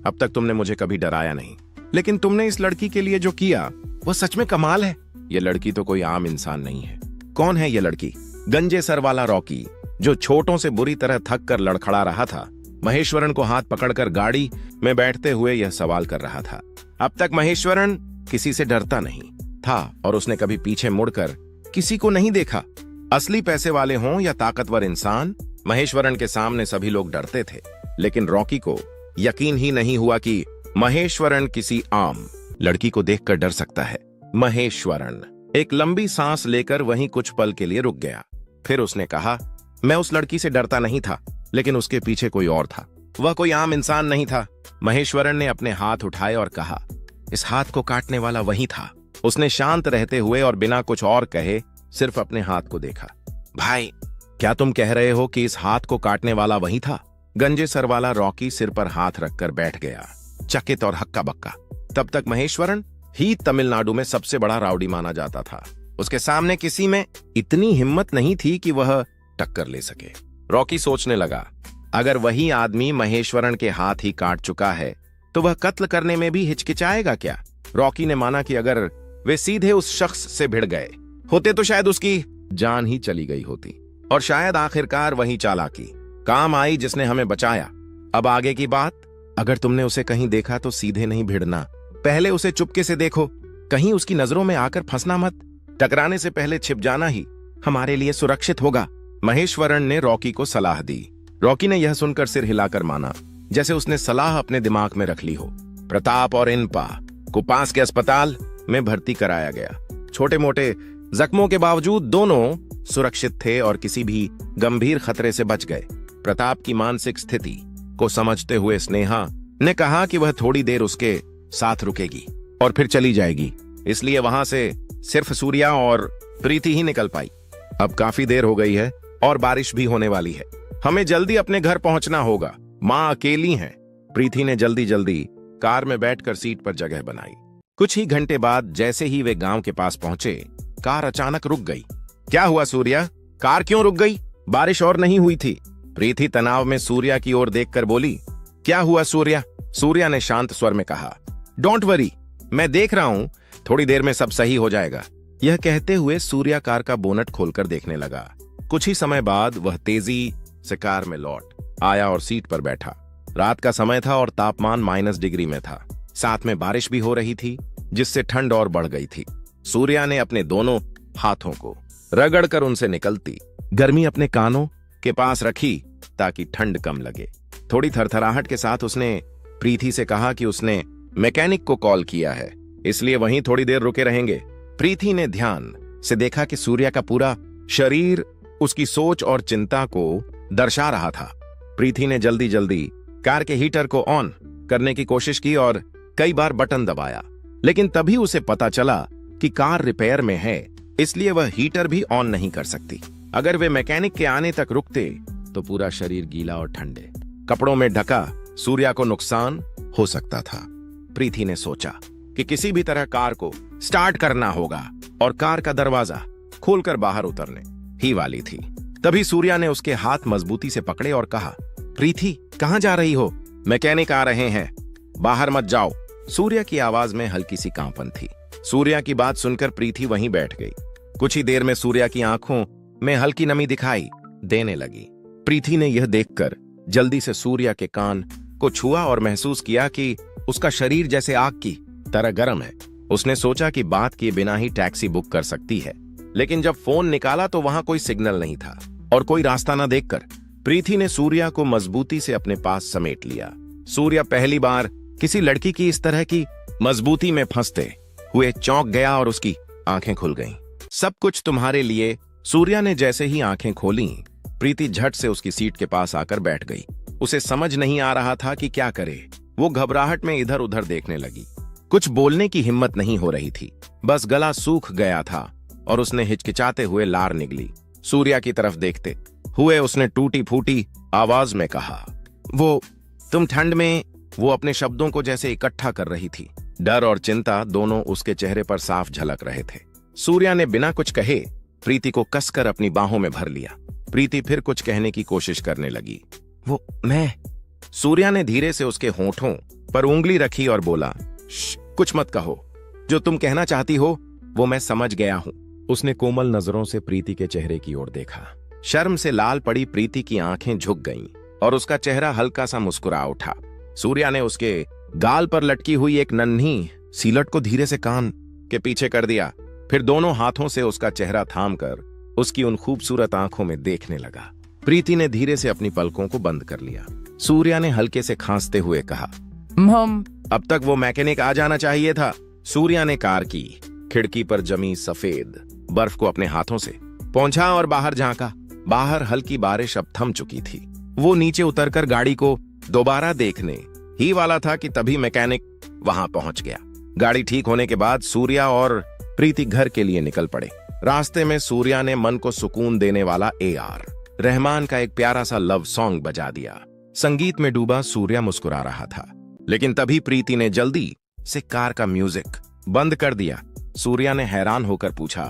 अब तक तुमने मुझे कभी डराया नहीं, लेकिन तुमने इस लड़की के लिए जो किया वो सच में कमाल है। ये लड़की तो कोई आम इंसान नहीं है। कौन है ये लड़की? गंजे सर वाला रॉकी, जो छोटों से बुरी तरह थक कर लड़खड़ा रहा था, महेश्वरण को हाथ पकड़कर गाड़ी में बैठते हुए यह सवाल कर रहा था। अब तक महेश्वरण किसी से डरता नहीं था और उसने कभी पीछे मुड़कर किसी को नहीं देखा। असली पैसे वाले हों या ताकतवर इंसान, महेश्वरन के सामने सभी लोग डरते थे, लेकिन रॉकी को यकीन ही नहीं हुआ कि महेश्वरन किसी आम लड़की को देखकर डर सकता है। महेश्वरन एक लंबी सांस लेकर वहीं कुछ पल के लिए रुक गया। फिर उसने कहा, मैं उस लड़की से डरता नहीं था, लेकिन उसके पीछे कोई और था। वह कोई आम इंसान नहीं था। महेश्वरन ने अपने हाथ उठाए और कहा, इस हाथ को काटने वाला वही था। उसने शांत रहते हुए और बिना कुछ और कहे सिर्फ अपने हाथ को देखा। भाई, क्या तुम कह रहे हो कि इस हाथ को काटने वाला वही था? गंजे सर वाला रॉकी सिर पर हाथ रखकर बैठ गया, चकित और हक्का बक्का। तब तक महेश्वरन ही तमिलनाडु में सबसे बड़ा राउडी माना जाता था। उसके सामने किसी में इतनी हिम्मत नहीं थी कि वह टक्कर ले सके। रॉकी सोचने लगा, अगर वही आदमी महेश्वरन के हाथ ही काट चुका है तो वह कत्ल करने में भी हिचकिचाएगा क्या? रॉकी ने माना कि अगर वे सीधे उस शख्स से भिड़ गए होते तो शायद उसकी जान ही चली गई होती, और शायद आखिरकार वही चालाकी काम आई जिसने हमें बचाया। अब आगे की बात, अगर तुमने उसे कहीं देखा तो सीधे नहीं भिड़ना, पहले उसे चुपके से देखो, कहीं उसकी नजरों में आकर फंसना मत। टकराने से पहले छिप जाना ही हमारे लिए सुरक्षित होगा। महेश्वरन ने रॉकी को सलाह दी। रॉकी ने यह सुनकर सिर हिलाकर माना, जैसे उसने सलाह अपने दिमाग में रख ली हो। प्रताप और इनपा को पास के अस्पताल में भर्ती कराया गया। छोटे मोटे जख्मों के बावजूद दोनों सुरक्षित थे और किसी भी गंभीर खतरे से बच गए। प्रताप की मानसिक स्थिति को समझते हुए स्नेहा ने कहा कि वह थोड़ी देर उसके साथ रुकेगी और फिर चली जाएगी, इसलिए वहां से सिर्फ सूर्या और प्रीति ही निकल पाई। अब काफी देर हो गई है और बारिश भी होने वाली है, हमें जल्दी अपने घर पहुंचना होगा। माँ अकेली हैं। प्रीति ने जल्दी जल्दी कार में बैठकर सीट पर जगह बनाई। कुछ ही घंटे बाद जैसे ही वे गांव के पास पहुंचे, कार अचानक रुक गई। क्या हुआ सूर्या, कार क्यों रुक गई? बारिश और नहीं हुई थी। प्रीति तनाव में सूर्या की ओर देखकर बोली। क्या हुआ सूर्या? सूर्या ने शांत स्वर में कहा, डोंट वरी, मैं देख रहा हूं, थोड़ी देर में सब सही हो जाएगा। यह कहते हुए सूर्या कार का बोनट खोलकर देखने लगा। कुछ ही समय बाद वह तेजी से कार में लौट आया और सीट पर बैठा। रात का समय था और तापमान -डिग्री में था। साथ में बारिश भी हो रही थी, जिससे ठंड और बढ़ गई थी। सूर्या ने अपने दोनों हाथों को रगड़कर उनसे निकलती गर्मी अपने कानों के पास रखी ताकि ठंड कम लगे। थोड़ी थरथराहट के साथ उसने प्रीति से कहा कि उसने मैकेनिक को कॉल किया है, इसलिए वहीं थोड़ी देर रुके रहेंगे। प्रीति ने ध्यान से देखा कि सूर्या का पूरा शरीर उसकी सोच और चिंता को दर्शा रहा था। प्रीति ने जल्दी जल्दी कार के हीटर को ऑन करने की कोशिश की और कई बार बटन दबाया, लेकिन तभी उसे पता चला कि कार रिपेयर में है, इसलिए वह हीटर भी ऑन नहीं कर सकती। अगर वे मैकेनिक के आने तक रुकते तो पूरा शरीर गीला और ठंडे कपड़ों में ढका सूर्या को नुकसान हो सकता था। प्रीति ने सोचा कि किसी भी तरह कार को स्टार्ट करना होगा और कार का दरवाजा खोलकर बाहर उतरने ही वाली थी। तभी सूर्या ने उसके हाथ मजबूती से पकड़े और कहा, प्रीति कहां जा रही हो? मैकेनिक आ रहे हैं, बाहर मत जाओ। सूर्या की आवाज में हल्की सी कांपन थी। सूर्या की बात सुनकर प्रीति वहीं बैठ गई। कुछ ही देर में सूर्या की आंखों में हल्की नमी दिखाई देने लगी। प्रीति ने यह देखकर जल्दी से सूर्या के कान को छुआ और महसूस किया कि उसका शरीर जैसे आग की तरह गर्म है। उसने सोचा कि बात किए बिना ही टैक्सी बुक कर सकती है, लेकिन जब फोन निकाला तो वहां कोई सिग्नल नहीं था और कोई रास्ता न देखकर प्रीति ने सूर्या को मजबूती से अपने पास समेट लिया। सूर्या पहली बार किसी लड़की की इस तरह की मजबूती में फंसते हुए चौंक गया और उसकी आंखें खुल गईं। सब कुछ तुम्हारे लिए। सूर्या ने जैसे ही आंखें खोली, प्रीति झट से उसकी सीट के पास आकर बैठ गई। उसे समझ नहीं आ रहा था कि क्या करे। वो घबराहट में इधर उधर देखने लगी। कुछ बोलने की हिम्मत नहीं हो रही थी, बस गला सूख गया था और उसने हिचकिचाते हुए लार निगली। सूर्या की तरफ देखते हुए उसने टूटी फूटी आवाज में कहा, वो तुम ठंड में। वो अपने शब्दों को जैसे इकट्ठा कर रही थी। डर और चिंता दोनों उसके चेहरे पर साफ झलक रहे थे। सूर्या ने बिना कुछ कहे प्रीति को कसकर अपनी बाहों में भर लिया। प्रीति फिर कुछ कहने की कोशिश करने लगी। वो मैं। सूर्या ने धीरे से उसके होठों पर उंगली रखी और बोला, कुछ मत कहो, जो तुम कहना चाहती हो वो मैं समझ गया हूं। उसने कोमल नजरों से प्रीति के चेहरे की ओर देखा। शर्म से लाल पड़ी प्रीति की आंखें झुक गईं और उसका चेहरा हल्का सा मुस्कुरा उठा। सूर्या ने उसके गाल पर लटकी हुई एक नन्ही सीलट को धीरे से कान के पीछे कर दिया, फिर दोनों हाथों से उसका चेहरा थामकर उसकी उन खूबसूरत आंखों में देखने लगा। प्रीति ने धीरे से अपनी पलकों को बंद कर लिया। सूर्या ने हल्के से खांसते हुए कहा, मम, अब तक वो मैकेनिक आ जाना चाहिए था। सूर्या ने कार की खिड़की पर जमी सफेद बर्फ को अपने हाथों से पहुंचा और बाहर झांका। बाहर हल्की बारिश अब थम चुकी थी। वो नीचे उतरकर गाड़ी को दोबारा देखने ही वाला था कि तभी मैकेनिक वहां पहुंच गया। गाड़ी ठीक होने के बाद सूर्या और प्रीति घर के लिए निकल पड़े। रास्ते में सूर्या ने मन को सुकून देने वाला AR रहमान का एक प्यारा सा लव सॉन्ग बजा दिया। संगीत में डूबा सूर्या मुस्कुरा रहा था, लेकिन तभी प्रीति ने जल्दी से कार का म्यूजिक बंद कर दिया। सूर्या ने हैरान होकर पूछा,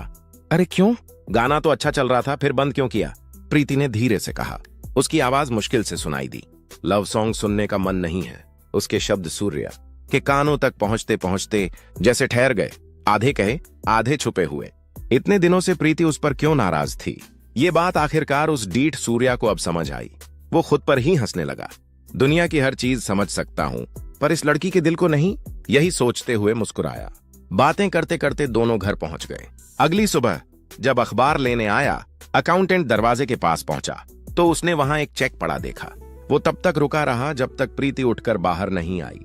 अरे क्यों? गाना तो अच्छा चल रहा था, फिर बंद क्यों किया? प्रीति ने धीरे से कहा। उसकी आवाज मुश्किल से सुनाई दी। लव सॉन्ग सुनने का मन नहीं है। उसके शब्द सूर्या के कानों तक पहुंचते पहुंचते जैसे ठहर गए, आधे कहे आधे छुपे हुए। इतने दिनों से प्रीति उस पर क्यों नाराज थी? ये बात आखिरकार उस डीठ सूर्या को अब समझ आई। वो खुद पर ही हंसने लगा। दुनिया की हर चीज समझ सकता हूं, पर इस लड़की के दिल को नहीं, यही सोचते हुए मुस्कुराया। बातें करते करते दोनों घर पहुंच गए। अगली सुबह जब अखबार लेने आया, अकाउंटेंट दरवाजे के पास पहुंचा तो उसने वहां एक चेक पड़ा देखा। वो तब तक रुका रहा जब तक प्रीति उठकर बाहर नहीं आई।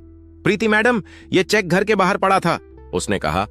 प्रीति मैडम, ये चेक घर के बाहर पड़ा था, उसने कहा।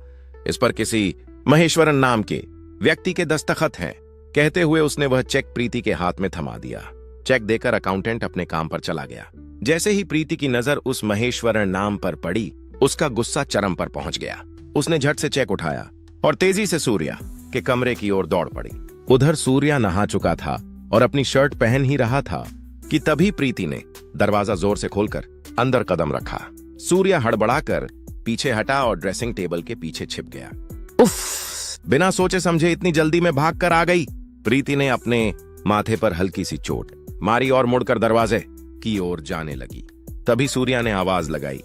इस पर किसी महेश्वरन नाम के व्यक्ति के दस्तखत हैं। कहते हुए उसने वह चेक प्रीति के हाथ में थमा दिया। चेक देकर अकाउंटेंट अपने काम पर चला गया। जैसे ही प्रीति की नजर उस महेश्वरन नाम पर पड़ी, उसका गुस्सा चरम पर पहुंच गया। उसने झट से चेक उठाया और तेजी से सूर्या के कमरे की ओर दौड़ पड़ी। उधर सूर्या नहा चुका था और अपनी शर्ट पहन ही रहा था कि तभी प्रीति ने दरवाजा जोर से खोलकर अंदर कदम रखा। सूर्या हड़बड़ाकर पीछे हटा और ड्रेसिंग टेबल के पीछे छिप गया। उफ! बिना सोचे समझे इतनी जल्दी में भागकर आ गई। प्रीति ने अपने माथे पर हल्की सी चोट मारी और मुड़कर दरवाजे की ओर जाने लगी। तभी सूर्या ने आवाज लगाई,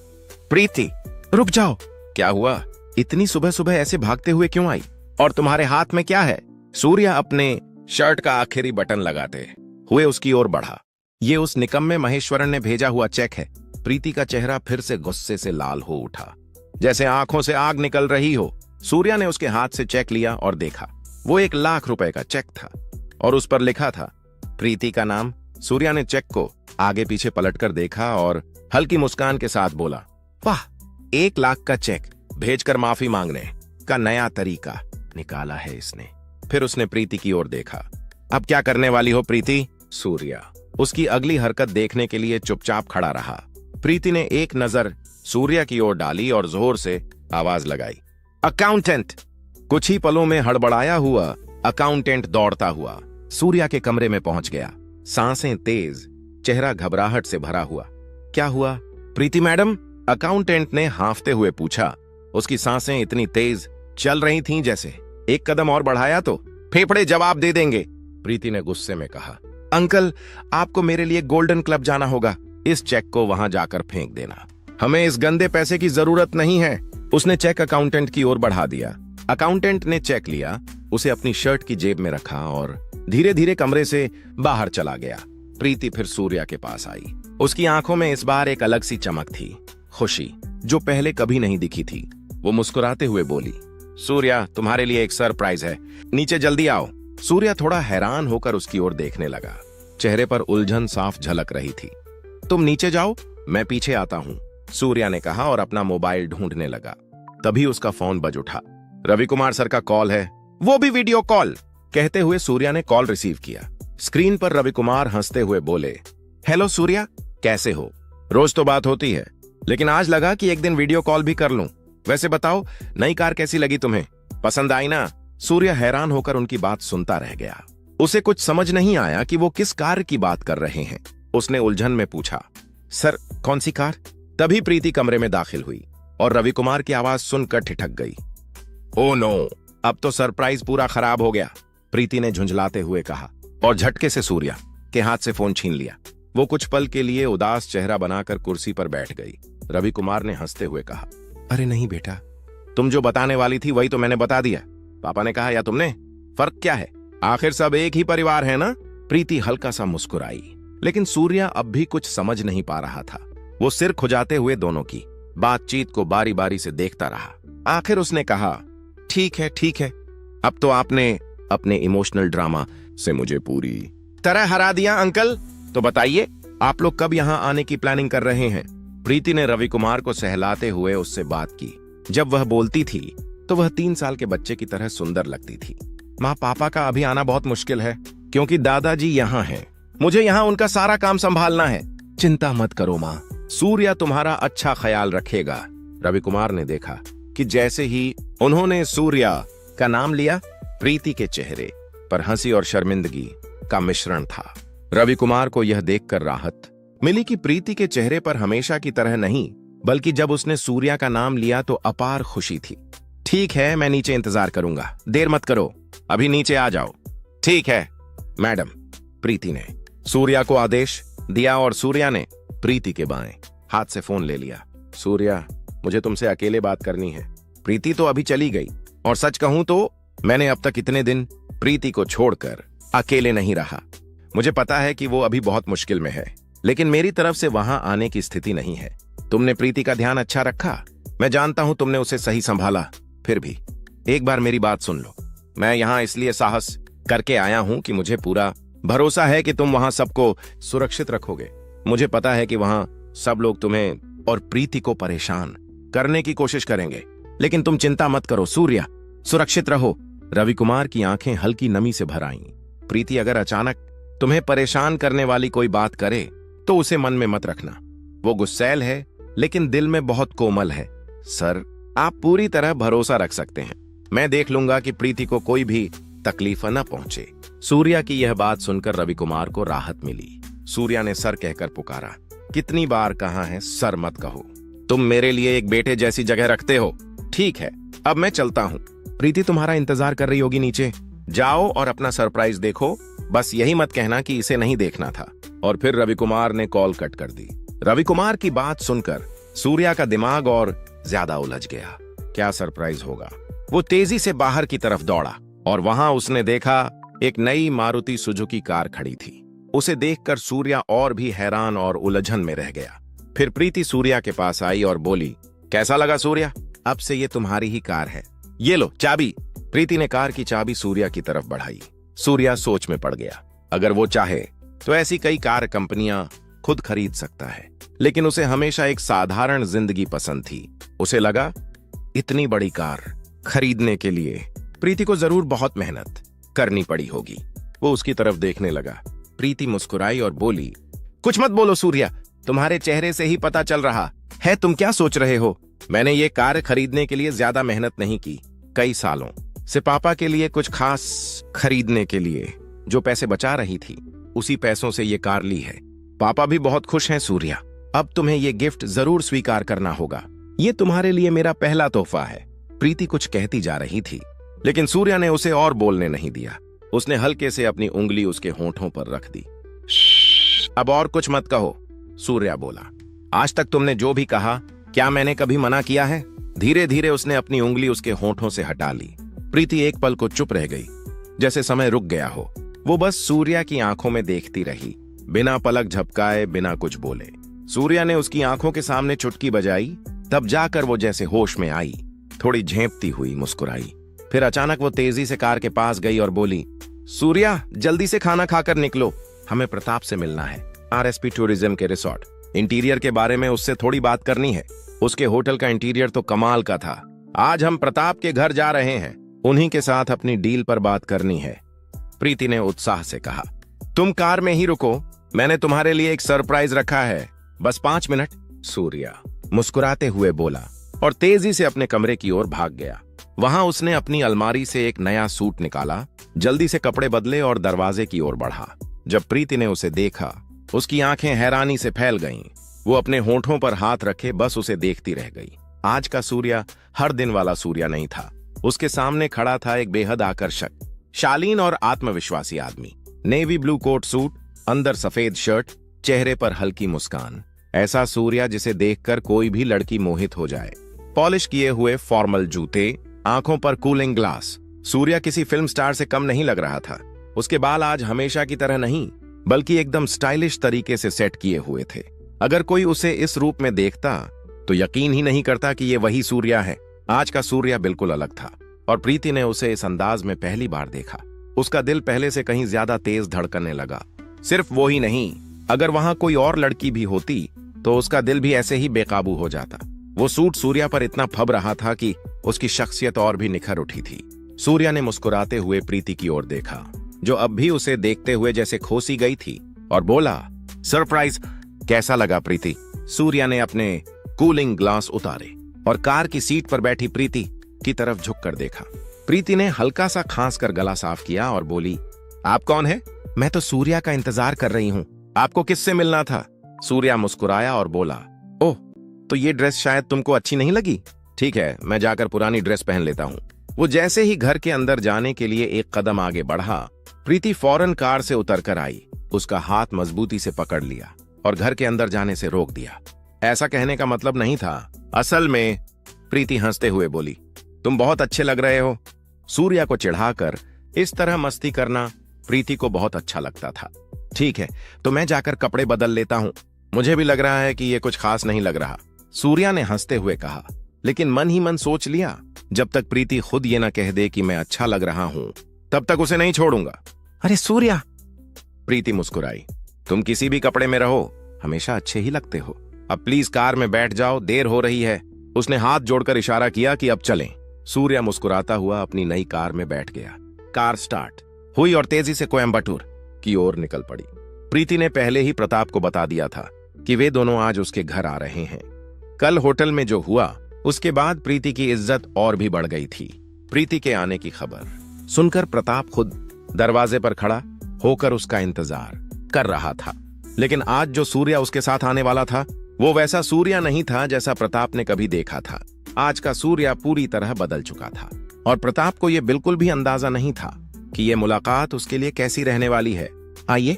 प्रीति रुक जाओ। क्या हुआ? इतनी सुबह सुबह ऐसे भागते हुए क्यों आई? और तुम्हारे हाथ में क्या है? सूर्या अपने शर्ट का आखिरी बटन लगाते हुए उसकी ओर बढ़ा। ये उस निकम्मे महेश्वरन ने भेजा हुआ चेक है। प्रीति का चेहरा फिर से गुस्से से लाल हो उठा, जैसे आंखों से आग निकल रही हो। सूर्या ने उसके हाथ से चेक लिया और देखा। वो 1 लाख रुपए का चेक था और उस पर लिखा था प्रीति का नाम। सूर्या ने चेक को आगे पीछे पलटकर देखा और हल्की मुस्कान के साथ बोला, वाह, 1 लाख का चेक भेजकर माफी मांगने का नया तरीका निकाला है इसने। फिर उसने प्रीति की ओर देखा। अब क्या करने वाली हो प्रीति? सूर्या उसकी अगली हरकत देखने के लिए चुपचाप खड़ा रहा। प्रीति ने एक नजर सूर्या की ओर डाली और जोर से आवाज लगाई, अकाउंटेंट। कुछ ही पलों में हड़बड़ाया हुआ अकाउंटेंट दौड़ता हुआ सूर्या के कमरे में पहुंच गया। सांसें तेज, चेहरा घबराहट से भरा हुआ। क्या हुआ प्रीति मैडम? अकाउंटेंट ने हांफते हुए पूछा। उसकी सांसें इतनी तेज चल रही थीं जैसे एक कदम और बढ़ाया तो फेफड़े जवाब दे देंगे। प्रीति ने गुस्से में कहा, अंकल, आपको मेरे लिए गोल्डन क्लब जाना होगा। इस चेक को वहां जाकर फेंक देना। हमें इस गंदे पैसे की जरूरत नहीं है। उसने चेक अकाउंटेंट की ओर बढ़ा दिया। अकाउंटेंट ने चेक लिया, उसे अपनी शर्ट की जेब में रखा और धीरे धीरे कमरे से बाहर चला गया। प्रीति फिर सूर्या के पास आई। उसकी आंखों में इस बार एक अलग सी चमक थी, खुशी जो पहले कभी नहीं दिखी थी। वो मुस्कुराते हुए बोली, सूर्या, तुम्हारे लिए एक सरप्राइज है, नीचे जल्दी आओ। सूर्या थोड़ा हैरान होकर उसकी ओर देखने लगा। चेहरे पर उलझन साफ झलक रही थी। तुम नीचे जाओ, मैं पीछे आता हूं, सूर्या ने कहा और अपना मोबाइल ढूंढने लगा। तभी उसका फोन बज उठा। रवि कुमार सर का कॉल है, वो भी वीडियो कॉल। कहते हुए सूर्या ने कॉल रिसीव किया। स्क्रीन पर रवि कुमार हंसते हुए बोले, हेलो सूर्या, कैसे हो? रोज तो बात होती है, लेकिन आज लगा कि एक दिन वीडियो कॉल भी कर लूं। वैसे बताओ, नई कार कैसी लगी तुम्हें? पसंद आई ना? सूर्या हैरान होकर उनकी बात सुनता रह गया। उसे कुछ समझ नहीं आया कि वो किस कार की बात कर रहे हैं। उसने उलझन में पूछा, सर कौन सी कार? तभी प्रीति कमरे में दाखिल हुई और रवि कुमार की आवाज सुनकर ठिठक गई। ओ नो, अब तो सरप्राइज पूरा खराब हो गया, प्रीति ने झुंझलाते हुए कहा और झटके से सूर्या के हाथ से फोन छीन लिया। वो कुछ पल के लिए उदास चेहरा बनाकर कुर्सी पर बैठ गई। रवि कुमार ने हंसते हुए कहा, अरे नहीं बेटा, तुम जो बताने वाली थी वही तो मैंने बता दिया। पापा ने कहा या तुमने? फर्क क्या है, आखिर सब एक ही परिवार है ना? प्रीति हल्का सा मुस्कुराई, लेकिन सूर्या अब भी कुछ समझ नहीं पा रहा था। वो सिर खुजाते हुए दोनों की बातचीत को बारी बारी से देखता रहा। आखिर उसने कहा, ठीक है, अब तो आपने अपने इमोशनल ड्रामा से मुझे पूरी तरह हरा दिया अंकल। तो बताइए, आप लोग कब यहाँ आने की प्लानिंग कर रहे हैं? प्रीति ने रवि कुमार को सहलाते हुए उससे बात की। जब वह बोलती थी तो वह 3 साल के बच्चे की तरह सुंदर लगती थी। माँ, पापा का अभी आना बहुत मुश्किल है क्योंकि दादाजी यहाँ हैं। मुझे यहाँ उनका सारा काम संभालना है। चिंता मत करो माँ, सूर्या तुम्हारा अच्छा ख्याल रखेगा। रवि कुमार ने देखा कि जैसे ही उन्होंने सूर्या का नाम लिया, प्रीति के चेहरे पर हंसी और शर्मिंदगी का मिश्रण था। रवि कुमार को यह देखकर राहत मिली कि प्रीति के चेहरे पर हमेशा की तरह नहीं, बल्कि जब उसने सूर्या का नाम लिया तो अपार खुशी थी। ठीक है, मैं नीचे इंतजार करूंगा, देर मत करो, अभी नीचे आ जाओ। ठीक है मैडम, प्रीति ने सूर्या को आदेश दिया और सूर्या ने प्रीति के बाएं हाथ से फोन ले लिया। सूर्या, मुझे तुमसे अकेले बात करनी है। प्रीति तो अभी चली गई और सच कहूं तो मैंने अब तक इतने दिन प्रीति को छोड़कर अकेले नहीं रहा। मुझे पता है कि वो अभी बहुत मुश्किल में है, लेकिन मेरी तरफ से वहां आने की स्थिति नहीं है। तुमने प्रीति का ध्यान अच्छा रखा, मैं जानता हूं तुमने उसे सही संभाला, फिर भी एक बार मेरी बात सुन लो। मैं यहाँ इसलिए साहस करके आया हूं कि मुझे पूरा भरोसा है कि तुम वहां सबको सुरक्षित रखोगे। मुझे पता है कि वहां सब लोग तुम्हें और प्रीति को परेशान करने की कोशिश करेंगे, लेकिन तुम चिंता मत करो सूर्या, सुरक्षित रहो। रवि कुमार की आंखें हल्की नमी से भर आईं। प्रीति अगर अचानक तुम्हें परेशान करने वाली कोई बात करे तो उसे मन में मत रखना। वो गुस्सैल है लेकिन दिल में बहुत कोमल है। सर, आप पूरी तरह भरोसा रख सकते हैं, मैं देख लूंगा कि प्रीति को कोई भी तकलीफ न पहुंचे। सूर्या की यह बात सुनकर रवि कुमार को राहत मिली। सूर्या ने सर कहकर पुकारा। कितनी बार कहा है सर मत कहो, तुम मेरे लिए एक बेटे जैसी जगह रखते हो। ठीक है, अब मैं चलता हूँ। प्रीति तुम्हारा इंतजार कर रही होगी नीचे, जाओ और अपना सरप्राइज देखो, बस यही मत कहना कि इसे नहीं देखना था। और फिर रवि कुमार ने कॉल कट कर दी। रवि कुमार की बात सुनकर सूर्या का दिमाग और ज्यादा उलझ गया। क्या सरप्राइज होगा? वो तेजी से बाहर की तरफ दौड़ा और वहां उसने देखा एक नई मारुति सुजुकी कार खड़ी थी। उसे देखकर सूर्या और भी हैरान और उलझन में रह गया। फिर प्रीति सूर्या के पास आई और बोली, कैसा लगा सूर्या? अब से ये तुम्हारी ही कार है, ये लो चाबी। प्रीति ने कार की चाबी सूर्या की तरफ बढ़ाई। सूर्या सोच में पड़ गया। अगर वो चाहे तो ऐसी कई कार कंपनियां खुद खरीद सकता है, लेकिन उसे हमेशा एक साधारण जिंदगी पसंद थी। उसे लगा इतनी बड़ी कार खरीदने के लिए प्रीति को जरूर बहुत मेहनत करनी पड़ी होगी। वो उसकी तरफ देखने लगा। प्रीति मुस्कुराई और बोली, कुछ मत बोलो सूर्या, तुम्हारे चेहरे से ही पता चल रहा है तुम क्या सोच रहे हो। मैंने ये कार खरीदने के लिए ज्यादा मेहनत नहीं की। कई सालों से पापा के लिए कुछ खास खरीदने के लिए जो पैसे बचा रही थी, उसी पैसों से ये कार ली है। पापा भी बहुत खुश हैं सूर्या। अब तुम्हें ये गिफ्ट जरूर स्वीकार करना होगा। ये तुम्हारे लिए मेरा पहला तोहफा है। प्रीति कुछ कहती जा रही थी, लेकिन सूर्या ने उसे और बोलने नहीं दिया। उसने हल्के से अपनी उंगली उसके होंठों पर रख दी। अब और कुछ मत कहो, सूर्या बोला। आज तक तुमने जो भी कहा, क्या मैंने कभी मना किया है? धीरे धीरे उसने अपनी उंगली उसके होंठों से हटा ली। प्रीति एक पल को चुप रह गई, जैसे समय रुक गया हो। वो बस सूर्या की आंखों में देखती रही, बिना पलक झपकाए, बिना कुछ बोले। सूर्या ने उसकी आंखों के सामने चुटकी बजाई, तब जाकर वो जैसे होश में आई, थोड़ी झेंपती हुई मुस्कुराई। फिर अचानक वो तेजी से कार के पास गई और बोली, सूर्या जल्दी से खाना खाकर निकलो, हमें प्रताप से मिलना है, आरएसपी टूरिज्म के रिसोर्ट। इंटीरियर के बारे में उससे थोड़ी बात करनी है। उसके होटल का इंटीरियर तो कमाल का था। आज हम प्रताप के घर जा रहे हैं, उन्हीं के साथ अपनी डील पर बात करनी है। प्रीति ने उत्साह से कहा, तुम कार में ही रुको, मैंने तुम्हारे लिए एक सरप्राइज रखा है, बस 5 मिनट। सूर्या मुस्कुराते हुए बोला और तेजी से अपने कमरे की ओर भाग गया। वहां उसने अपनी अलमारी से एक नया सूट निकाला, जल्दी से कपड़े बदले और दरवाजे की ओर बढ़ा। जब प्रीति ने उसे देखा, उसकी आंखें हैरानी से फैल गईं। वो अपने होंठों पर हाथ रखे बस उसे देखती रह गई। आज का सूर्या हर दिन वाला सूर्या नहीं था। उसके सामने खड़ा था एक बेहद आकर्षक, शालीन और आत्मविश्वासी आदमी। नेवी ब्लू कोट सूट, अंदर सफेद शर्ट, चेहरे पर हल्की मुस्कान। ऐसा सूर्या जिसे देखकर कोई भी लड़की मोहित हो जाए। पॉलिश किए हुए फॉर्मल जूते, आंखों पर कूलिंग ग्लास। सूर्या किसी फिल्म स्टार से कम नहीं लग रहा था। उसके बाल आज हमेशा की तरह नहीं, बल्कि एकदम स्टाइलिश तरीके से सेट किए हुए थे। अगर कोई उसे इस रूप में देखता तो यकीन ही नहीं करता कि ये वही सूर्या है। आज का सूर्या बिल्कुल अलग था और प्रीति ने उसे इस अंदाज में पहली बार देखा। उसका दिल पहले से कहीं ज्यादा तेज धड़कने लगा। सिर्फ वो ही नहीं, अगर वहां कोई और लड़की भी होती तो उसका दिल भी ऐसे ही बेकाबू हो जाता। वो सूट सूर्या पर इतना फब रहा था कि उसकी शख्सियत और भी निखर उठी थी। सूर्या ने मुस्कुराते हुए प्रीति की ओर देखा, जो अब भी उसे देखते हुए जैसे खोसी गई थी, और बोला, सरप्राइज कैसा लगा प्रीति? सूर्या ने अपने कूलिंग ग्लास उतारे और कार की सीट पर बैठी प्रीति की तरफ झुककर देखा। प्रीति ने हल्का सा खांस कर गला साफ किया और बोली, आप कौन है? मैं तो सूर्या का इंतजार कर रही हूँ, आपको किससे मिलना था? सूर्या मुस्कुराया और बोला, ओह, तो ये ड्रेस शायद तुमको अच्छी नहीं लगी। ठीक है, मैं जाकर पुरानी ड्रेस पहन लेता हूँ। वो जैसे ही घर के अंदर जाने के लिए एक कदम आगे बढ़ा, प्रीति फौरन कार से उतरकर आई, उसका हाथ मजबूती से पकड़ लिया और घर के अंदर जाने से रोक दिया। ऐसा कहने का मतलब नहीं था, असल में प्रीति हंसते हुए बोली, तुम बहुत अच्छे लग रहे हो। सूर्या को चिढ़ाकर इस तरह मस्ती करना प्रीति को बहुत अच्छा लगता था। ठीक है, तो मैं जाकर कपड़े बदल लेता हूँ, मुझे भी लग रहा है कि ये कुछ खास नहीं लग रहा, सूर्या ने हंसते हुए कहा, लेकिन मन ही मन सोच लिया, जब तक प्रीति खुद ये ना कह दे कि मैं अच्छा लग रहा हूं, तब तक उसे नहीं छोड़ूंगा। अरे सूर्या, प्रीति मुस्कुराई, तुम किसी भी कपड़े में रहो, हमेशा अच्छे ही लगते हो। अब प्लीज कार में बैठ जाओ, देर हो रही है। उसने हाथ जोड़कर इशारा किया कि अब चलें। सूर्या मुस्कुराता हुआ अपनी नई कार में बैठ गया। कार स्टार्ट हुई और तेजी से कोयम्बटूर की ओर निकल पड़ी। प्रीति ने पहले ही प्रताप को बता दिया था कि वे दोनों आज उसके घर आ रहे हैं। कल होटल में जो हुआ, उसके बाद प्रीति की इज्जत और भी बढ़ गई थी। प्रीति के आने की खबर सुनकर प्रताप खुद दरवाजे पर खड़ा होकर उसका इंतजार कर रहा था। लेकिन आज जो सूर्या उसके साथ आने वाला था, वो वैसा सूर्या नहीं था जैसा प्रताप ने कभी देखा था। आज का सूर्या पूरी तरह बदल चुका था और प्रताप को यह बिल्कुल भी अंदाजा नहीं था कि यह मुलाकात उसके लिए कैसी रहने वाली है। आइए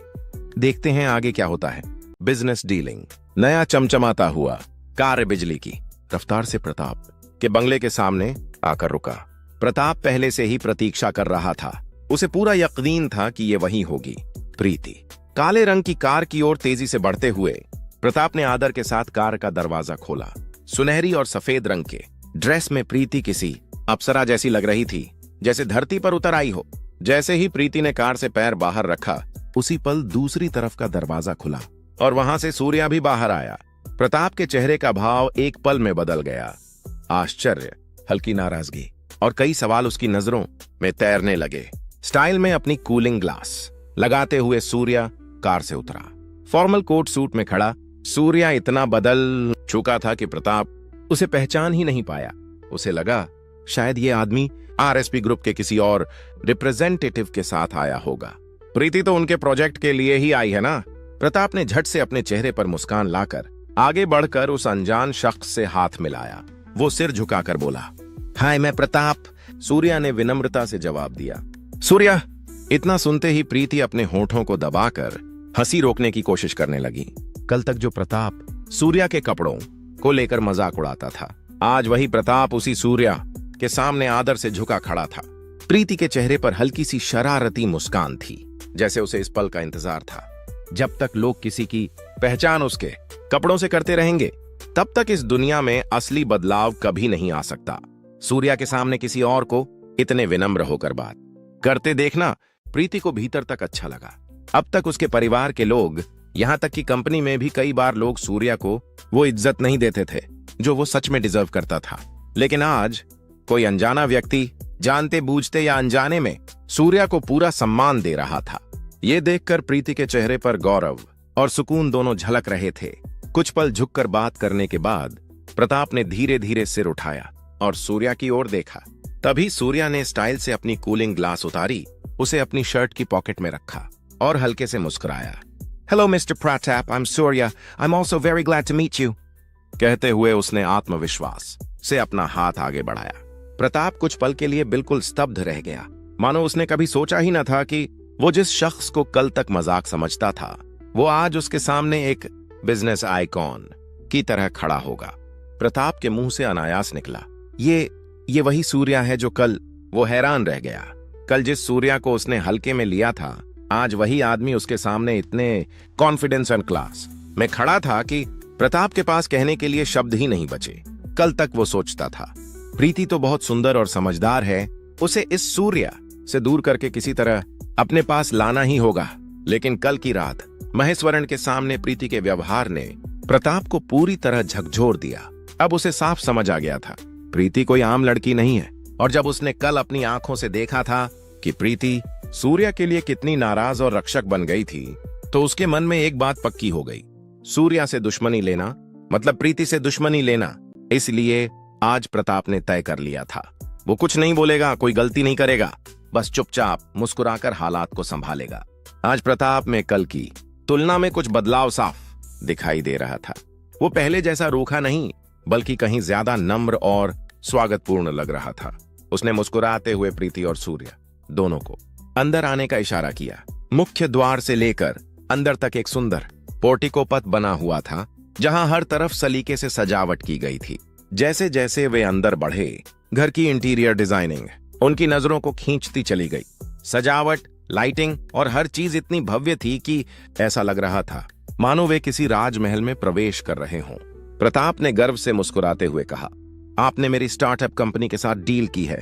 देखते हैं आगे क्या होता है। Business dealing. नया चमचमाता हुआ कार बिजली की रफ्तार से प्रताप के बंगले के सामने आकर रुका। प्रताप पहले से ही प्रतीक्षा कर रहा था, उसे पूरा यकीन था कि ये वही होगी, प्रीति। काले रंग की कार की ओर तेजी से बढ़ते हुए प्रताप ने आदर के साथ कार का दरवाजा खोला। सुनहरी और सफेद रंग के ड्रेस में प्रीति किसी अप्सरा जैसी लग रही थी, जैसे धरती पर उतर आई हो। जैसे ही प्रीति ने कार से पैर बाहर रखा, उसी पल दूसरी तरफ का दरवाजा खुला और वहां से सूर्या भी बाहर आया। प्रताप के चेहरे का भाव एक पल में बदल गया। आश्चर्य, हल्की नाराजगी और कई सवाल उसकी नजरों में तैरने लगे। स्टाइल में अपनी कूलिंग ग्लास लगाते हुए सूर्या कार से उतरा। फॉर्मल कोट सूट में खड़ा सूर्या इतना बदल चुका था कि प्रताप उसे पहचान ही नहीं पाया। उसे लगा शायद ये आदमी आरएसपी ग्रुप के किसी और रिप्रेजेंटेटिव के साथ आया होगा। प्रीति तो उनके प्रोजेक्ट के लिए ही आई है ना। प्रताप ने झट से अपने चेहरे पर मुस्कान लाकर आगे बढ़कर उस अनजान शख्स से हाथ मिलाया। वो सिर झुकाकर बोला, हाय मैं प्रताप। सूर्या ने विनम्रता से जवाब दिया। सूर्या। इतना सुनते ही प्रीति अपने होठों को दबाकर हंसी रोकने की कोशिश करने लगी। कल तक जो प्रताप सूर्या के कपड़ों को लेकर मजाक उड़ाता था, आज वही प्रताप उसी सूर्या के सामने आदर से झुका खड़ा था। प्रीति के चेहरे पर हल्की सी शरारती मुस्कान थी, जैसे उसे इस पल का इंतजार था। जब तक लोग किसी की पहचान उसके कपड़ों से करते रहेंगे, तब तक इस दुनिया में असली बदलाव कभी नहीं आ सकता। सूर्या के सामने किसी और को इतने विनम्र होकर बात करते देखना प्रीति को भीतर तक अच्छा लगा। अब तक उसके परिवार के लोग, यहाँ तक कि कंपनी में भी कई बार लोग सूर्या को वो इज्जत नहीं देते थे जो वो सच में डिजर्व करता था। लेकिन आज कोई अनजाना व्यक्ति जानते बूझते या अनजाने में सूर्या को पूरा सम्मान दे रहा था। ये देखकर प्रीति के चेहरे पर गौरव और सुकून दोनों झलक रहे थे। कुछ पल झुककर बात करने के बाद प्रताप ने धीरे धीरे सिर उठाया और सूर्या की ओर देखा। तभी सूर्या ने स्टाइल से अपनी कूलिंग ग्लास उतारी, उसे अपनी शर्ट की पॉकेट में रखा और हल्के से मुस्कुराया। Hello mister Pratap, I am Surya, I am also very glad to meet you. कहते हुए उसने आत्मविश्वास से अपना हाथ आगे बढ़ाया। प्रताप कुछ पल के लिए बिल्कुल स्तब्ध रह गया, मानो उसने कभी सोचा ही न था कि वो जिस शख्स को कल तक मजाक समझता था, वो आज उसके सामने एक बिजनेस आइकॉन की तरह खड़ा होगा। प्रताप के मुंह से अनायास निकला, ये वही सूर्या है जो कल। वो हैरान रह गया। कल जिस सूर्या को उसने हल्के में लिया था, आज वही आदमी उसके सामने इतने कॉन्फिडेंस एंड क्लास में खड़ा था कि प्रताप के पास कहने के लिए शब्द ही नहीं बचे। कल तक वो सोचता था प्रीति तो बहुत सुंदर और समझदार है, उसे इस सूर्या से दूर करके किसी तरह अपने पास लाना ही होगा। लेकिन कल की रात महेश्वरण के सामने प्रीति के व्यवहार ने प्रताप को पूरी तरह झकझोर दिया। अब उसे साफ समझ आ गया था प्रीति कोई आम लड़की नहीं है। और जब उसने कल अपनी आंखों से देखा था कि प्रीति सूर्या के लिए कितनी नाराज और रक्षक बन गई थी, तो उसके मन में एक बात पक्की हो गई, सूर्या से दुश्मनी लेना मतलब प्रीति से दुश्मनी लेना। इसलिए आज प्रताप ने तय कर लिया था वो कुछ नहीं बोलेगा, कोई गलती नहीं करेगा, बस चुपचाप मुस्कुराकर हालात को संभालेगा। आज प्रताप में कल की तुलना में कुछ बदलाव साफ दिखाई दे रहा था। वो पहले जैसा रूखा नहीं बल्कि कहीं ज्यादा नम्र और स्वागतपूर्ण लग रहा था। उसने मुस्कुराते हुए प्रीति और सूर्या दोनों को अंदर आने का इशारा किया। मुख्य द्वार से लेकर अंदर तक एक सुंदर पोर्टिको पथ बना हुआ था, जहां हर तरफ सलीके से सजावट की गई थी। जैसे जैसे वे अंदर बढ़े, घर की इंटीरियर डिजाइनिंग उनकी नजरों को खींचती चली गई। सजावट, लाइटिंग और हर चीज इतनी भव्य थी कि ऐसा लग रहा था मानो वे किसी राजमहल में प्रवेश कर रहे हों। प्रताप ने गर्व से मुस्कुराते हुए कहा, आपने मेरी स्टार्टअप कंपनी के साथ डील की है।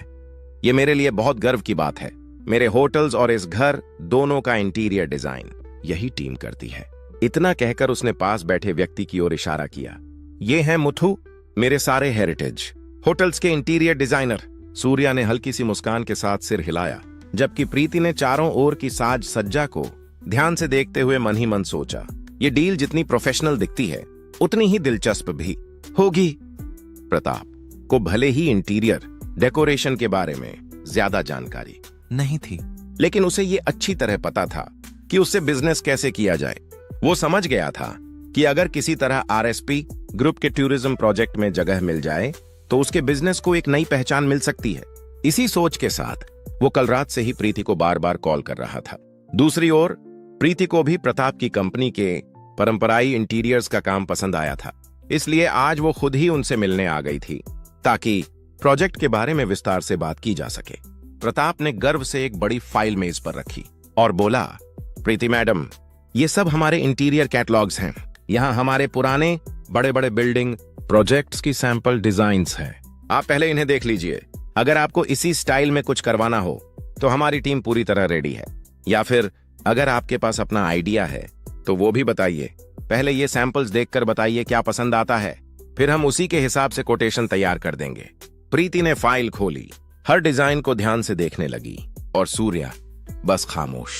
ये मेरे लिए बहुत गर्व की बात है। मेरे होटल्स और इस घर दोनों का इंटीरियर डिजाइन यही टीम करती है। इतना कहकर उसने पास बैठे व्यक्ति की ओर इशारा किया। ये हैं मुथु, मेरे सारे हेरिटेज होटल्स के इंटीरियर डिजाइनर। सूर्या ने हल्की सी मुस्कान के साथ सिर हिलाया, जबकि प्रीति ने चारों ओर की साज सज्जा को ध्यान से देखते हुए मन ही मन सोचा, ये डील जितनी प्रोफेशनल दिखती है उतनी ही दिलचस्प भी होगी। प्रताप को भले ही इंटीरियर डेकोरेशन के बारे में ज्यादा जानकारी नहीं थी, लेकिन उसे ये अच्छी तरह पता था कि उससे बिजनेस कैसे किया जाए। वो समझ गया था कि अगर किसी तरह आरएसपी ग्रुप के टूरिज्म प्रोजेक्ट में जगह मिल जाए तो उसके बिजनेस को एक नई पहचान मिल सकती है। इसी सोच के साथ वो कल रात से ही प्रीति को बार बार कॉल कर रहा था। दूसरी ओर प्रीति को भी प्रताप की कंपनी के परंपराई इंटीरियर्स का काम पसंद आया था, इसलिए आज वो खुद ही उनसे मिलने आ गई थी ताकि प्रोजेक्ट के बारे में विस्तार से बात की जा सके। प्रताप ने गर्व से एक बड़ी फाइल मेज पर रखी और बोला, प्रीति मैडम, ये सब हमारे इंटीरियर कैटलॉग्स हैं। यहाँ हमारे पुराने बड़े बड़े बिल्डिंग प्रोजेक्ट्स की सैंपल डिजाइन्स हैं। आप पहले इन्हें देख लीजिए। अगर आपको इसी स्टाइल में कुछ करवाना हो तो हमारी टीम पूरी तरह रेडी है, या फिर अगर आपके पास अपना आइडिया है तो वो भी बताइए। पहले ये सैंपल्स देखकर बताइए क्या पसंद आता है, फिर हम उसी के हिसाब से कोटेशन तैयार कर देंगे। प्रीति ने फाइल खोली, हर डिजाइन को ध्यान से देखने लगी और सूर्या बस खामोश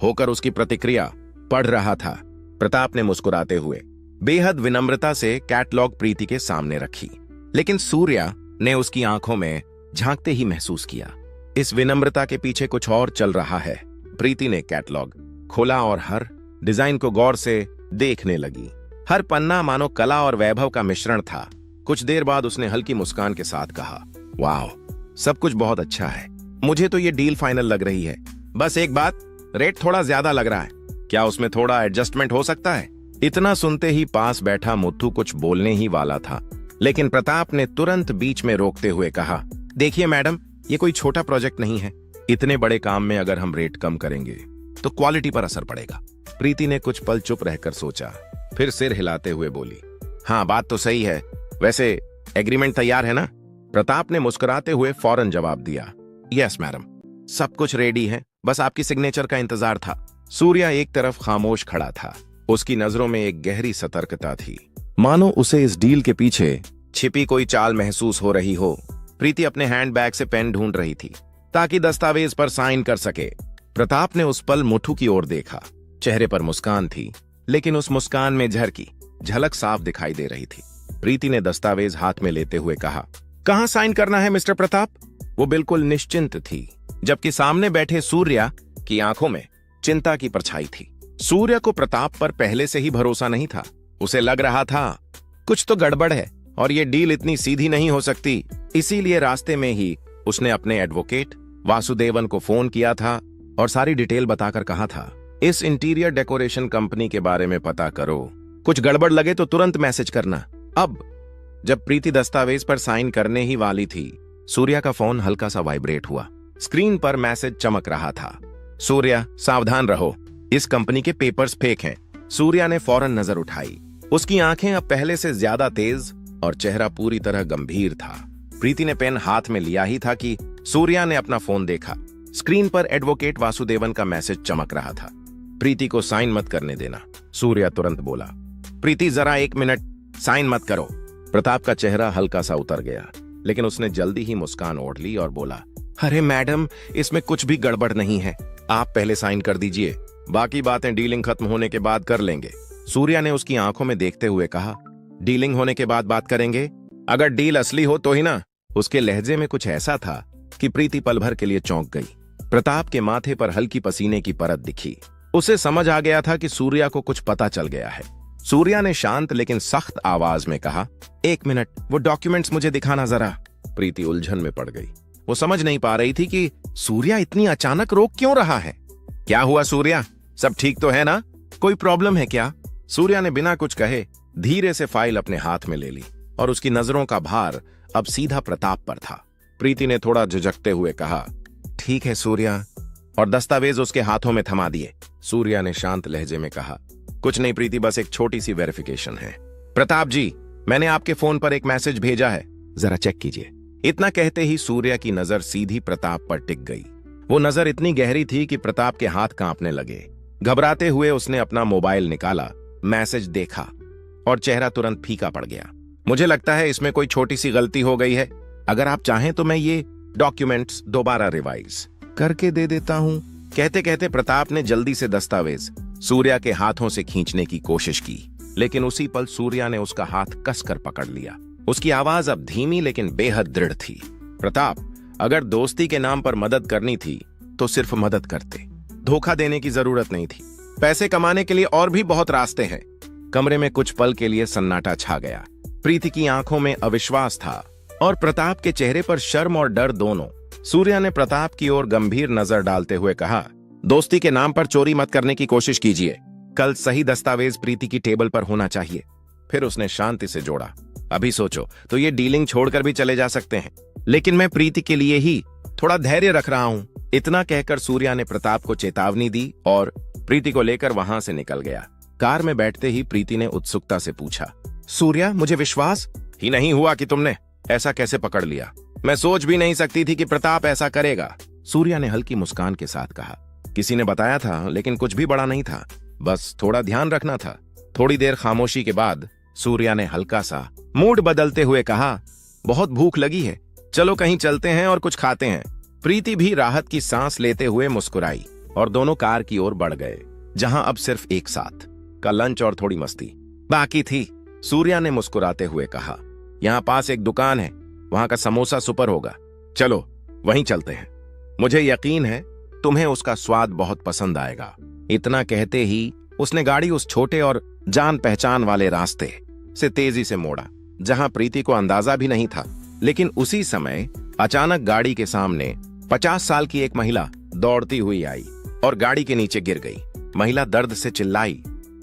होकर उसकी प्रतिक्रिया पढ़ रहा था। प्रताप ने मुस्कुराते हुए बेहद विनम्रता से कैटलॉग प्रीति के सामने रखी, लेकिन सूर्या ने उसकी आंखों में झांकते ही महसूस किया इस विनम्रता के पीछे कुछ और चल रहा है। प्रीति ने कैटलॉग खोला और हर डिजाइन को गौर से देखने लगी। हर पन्ना मानो कला और वैभव का मिश्रण था। कुछ देर बाद उसने हल्की मुस्कान के साथ कहा, वाह, सब कुछ बहुत अच्छा है। मुझे तो ये डील फाइनल लग रही है। बस एक बात, रेट थोड़ा ज्यादा लग रहा है, क्या उसमें थोड़ा एडजस्टमेंट हो सकता है? इतना सुनते ही पास बैठा मुथु कुछ बोलने ही वाला था, लेकिन प्रताप ने तुरंत बीच में रोकते हुए कहा, देखिए मैडम, ये कोई छोटा प्रोजेक्ट नहीं है। इतने बड़े काम में अगर हम रेट कम करेंगे तो क्वालिटी पर असर पड़ेगा। प्रीति ने कुछ पल चुप रहकर सोचा, फिर सिर हिलाते हुए बोली, हाँ बात तो सही है। वैसे एग्रीमेंट तैयार है ना? प्रताप ने मुस्कुराते हुए फौरन जवाब दिया, यस मैडम, सब कुछ रेडी है, बस आपकी सिग्नेचर का इंतजार था। सूर्या एक तरफ खामोश खड़ा था। उसकी नजरों में एक गहरी सतर्कता थी, मानो उसे इस डील के पीछे छिपी कोई चाल महसूस हो रही हो। प्रीति अपने हैंडबैग से पेन ढूंढ रही थी ताकि दस्तावेज पर साइन कर सके। प्रताप ने उस पल मुथु की ओर देखा। चेहरे पर मुस्कान थी, लेकिन उस मुस्कान में जहर की झलक साफ दिखाई दे रही थी। प्रीति ने दस्तावेज हाथ में लेते हुए कहा, कहां साइन करना है मिस्टर प्रताप? वो बिल्कुल निश्चिंत थी, जबकि सामने बैठे सूर्या की आंखों में चिंता की परछाई थी। सूर्या को प्रताप पर पहले से ही भरोसा नहीं था। उसे लग रहा था कुछ तो गड़बड़ है और ये डील इतनी सीधी नहीं हो सकती। इसीलिए रास्ते में ही उसने अपने एडवोकेट वासुदेवन को फोन किया था और सारी डिटेल बताकर कहा था, इस इंटीरियर डेकोरेशन कंपनी के बारे में पता करो, कुछ गड़बड़ लगे तो तुरंत मैसेज करना। अब जब प्रीति दस्तावेज पर साइन करने ही वाली थी, सूर्या का फोन हल्का सा वाइब्रेट हुआ। स्क्रीन पर मैसेज चमक रहा था, सूर्या सावधान रहो, इस कंपनी के पेपर्स फेक हैं। सूर्या ने फौरन नजर उठाई। उसकी आंखें अब पहले से ज्यादा तेज और चेहरा पूरी तरह गंभीर था। प्रीति ने पेन हाथ में लिया ही था कि सूर्या ने अपना फोन देखा। स्क्रीन पर एडवोकेट वासुदेवन का मैसेज चमक रहा था। प्रीति को साइन मत करने देना। सूर्या तुरंत बोला। प्रीति जरा 1 मिनट, साइन मत करो। प्रताप का चेहरा हल्का सा उतर गया, लेकिन उसने जल्दी ही मुस्कान ओढ़ ली और बोला, अरे मैडम, इसमें कुछ भी गड़बड़ नहीं है, आप पहले साइन कर दीजिए, बाकी बातें डीलिंग खत्म होने के बाद कर लेंगे। सूर्या ने उसकी आंखों में देखते हुए कहा, डीलिंग होने के बाद बात करेंगे? अगर डील असली हो तो ही ना। उसके लहजे में कुछ ऐसा था कि प्रीति पल भर के लिए चौंक गई। प्रताप के माथे पर हल्की पसीने की परत दिखी। उसे समझ आ गया था कि सूर्या को कुछ पता चल गया है। सूर्या ने शांत लेकिन सख्त आवाज में कहा, 1 मिनट, वो डॉक्यूमेंट्स मुझे दिखाना जरा। प्रीति उलझन में पड़ गई। वो समझ नहीं पा रही थी कि सूर्या इतनी अचानक रोक क्यों रहा है। क्या हुआ सूर्या, सब ठीक तो है ना? कोई प्रॉब्लम है क्या? सूर्या ने बिना कुछ कहे धीरे से फाइल अपने हाथ में ले ली और उसकी नजरों का भार अब सीधा प्रताप पर था। प्रीति ने थोड़ा झिझकते हुए कहा, ठीक है सूर्या, और दस्तावेज उसके हाथों में थमा दिए। सूर्या ने शांत लहजे में कहा, कुछ नहीं प्रीति, बस एक छोटी सी वेरिफिकेशन है। प्रताप जी, मैंने आपके फोन पर एक मैसेज भेजा है, जरा चेक कीजिए। इतना कहते ही सूर्या की नजर सीधी प्रताप पर टिक गई। वो नजर इतनी गहरी थी कि प्रताप के हाथ कांपने लगे। घबराते हुए उसने अपना मोबाइल निकाला, मैसेज देखा और चेहरा तुरंत फीका पड़ गया। मुझे लगता है इसमें कोई छोटी सी गलती हो गई है। अगर आप चाहें तो मैं ये डॉक्यूमेंट्स दोबारा रिवाइज करके दे देता हूं। कहते कहते प्रताप ने जल्दी से दस्तावेज सूर्या के हाथों से खींचने की कोशिश की, लेकिन उसी पल सूर्या ने उसका हाथ कसकर पकड़ लिया। उसकी आवाज अब धीमी लेकिन बेहद दृढ़ थी। प्रताप, अगर दोस्ती के नाम पर मदद करनी थी तो सिर्फ मदद करते, धोखा देने की जरूरत नहीं थी। पैसे कमाने के लिए और भी बहुत रास्ते हैं। कमरे में कुछ पल के लिए सन्नाटा छा गया। प्रीति की आंखों में अविश्वास था और प्रताप के चेहरे पर शर्म और डर दोनों। सूर्या ने प्रताप की ओर गंभीर नजर डालते हुए कहा, दोस्ती के नाम पर चोरी मत करने की कोशिश कीजिए। कल सही दस्तावेज प्रीति की टेबल पर होना चाहिए। फिर उसने शांति से जोड़ा, अभी सोचो तो ये डीलिंग छोड़कर भी चले जा सकते हैं, लेकिन मैं प्रीति के लिए ही थोड़ा धैर्य रख रहा हूं। इतना कहकर सूर्या ने प्रताप को चेतावनी दी और प्रीति को लेकर वहां से निकल गया। कार में बैठते ही प्रीति ने उत्सुकता से पूछा, सूर्या, मुझे विश्वास ही नहीं हुआ कि तुमने ऐसा कैसे पकड़ लिया। मैं सोच भी नहीं सकती थी कि प्रताप ऐसा करेगा। सूर्या ने हल्की मुस्कान के साथ कहा, किसी ने बताया था, लेकिन कुछ भी बड़ा नहीं था, बस थोड़ा ध्यान रखना था। थोड़ी देर खामोशी के बाद सूर्या ने हल्का सा मूड बदलते हुए कहा, बहुत भूख लगी है, चलो कहीं चलते हैं और कुछ खाते हैं। प्रीति भी राहत की सांस लेते हुए मुस्कुराई और दोनों कार की ओर बढ़ गए, जहां अब सिर्फ एक साथ का लंच और थोड़ी मस्ती बाकी थी। सूर्या ने मुस्कुराते हुए कहा, यहाँ पास एक दुकान है, वहां का समोसा सुपर होगा, चलो वहीं चलते हैं। मुझे यकीन है तुम्हें उसका स्वाद बहुत पसंद आएगा। इतना कहते ही उसने गाड़ी उस छोटे और जान पहचान वाले रास्ते से तेजी से मोड़ा, जहां प्रीति को अंदाजा भी नहीं था। लेकिन उसी समय अचानक गाड़ी के सामने 50 साल की एक महिला दौड़ती हुई आई और गाड़ी के नीचे गिर गई। महिला दर्द से चिल्लाई,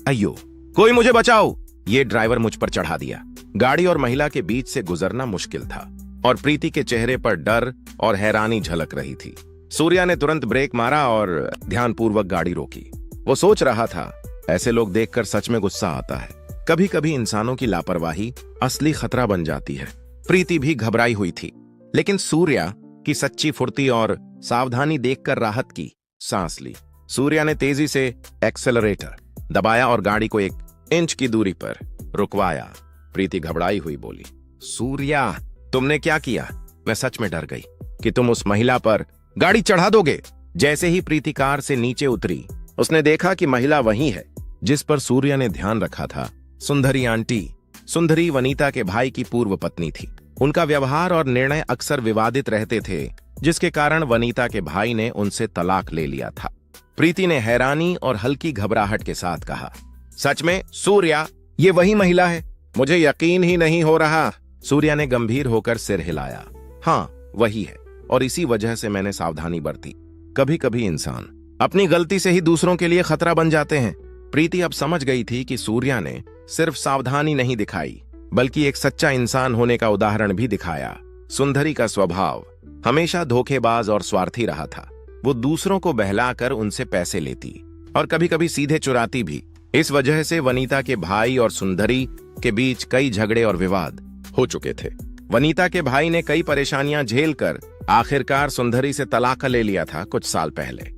अयो, कोई मुझे बचाओ। ये ड्राइवर मुझ पर चढ़ा दिया। गाड़ी और महिला के बीच से गुजरना मुश्किल था और प्रीति के चेहरे पर डर और हैरानी झलक रही थी। सूर्या ने तुरंत ब्रेक मारा और ध्यानपूर्वक गाड़ी रोकी। वो सोच रहा था, ऐसे लोग देखकर सच में गुस्सा आता है। कभी कभी इंसानों की लापरवाही असली खतरा बन जाती है। प्रीति भी घबराई हुई थी, लेकिन सूर्या की सच्ची फुर्ती और सावधानी देखकर राहत की सांस ली। सूर्या ने तेजी से एक्सेलरेटर दबाया और गाड़ी को 1 इंच की दूरी पर रुकवाया। प्रीति घबराई हुई बोली, सूर्या, तुमने क्या किया? मैं सच में डर गई कि तुम उस महिला पर गाड़ी चढ़ा दोगे। जैसे ही प्रीति कार से नीचे उतरी, उसने देखा कि महिला वही है जिस पर सूर्या ने ध्यान रखा था। सुंदरी आंटी। सुंदरी वनीता के भाई की पूर्व पत्नी थी। उनका व्यवहार और निर्णय अक्सर विवादित रहते थे, जिसके कारण वनीता के भाई ने उनसे तलाक ले लिया था। प्रीति ने हैरानी और हल्की घबराहट के साथ कहा, सच में सूर्या, ये वही महिला है? मुझे यकीन ही नहीं हो रहा। सूर्या ने गंभीर होकर सिर हिलाया, हाँ वही है, और इसी वजह से मैंने सावधानी बरती। कभी कभी इंसान अपनी गलती से ही दूसरों के लिए खतरा बन जाते हैं। प्रीति अब समझ गई थी कि सूर्या ने सिर्फ सावधानी नहीं दिखाई, बल्कि एक सच्चा इंसान होने का उदाहरण भी दिखाया। सुंदरी का स्वभाव हमेशा धोखेबाज और स्वार्थी रहा था। वो दूसरों को बहलाकर उनसे पैसे लेती और कभी कभी सीधे चुराती भी। इस वजह से वनीता के भाई और सुंदरी के बीच कई झगड़े और विवाद हो चुके थे। वनीता के भाई ने कई परेशानियां झेलकर आखिरकार सुंदरी से तलाक ले लिया था कुछ साल पहले,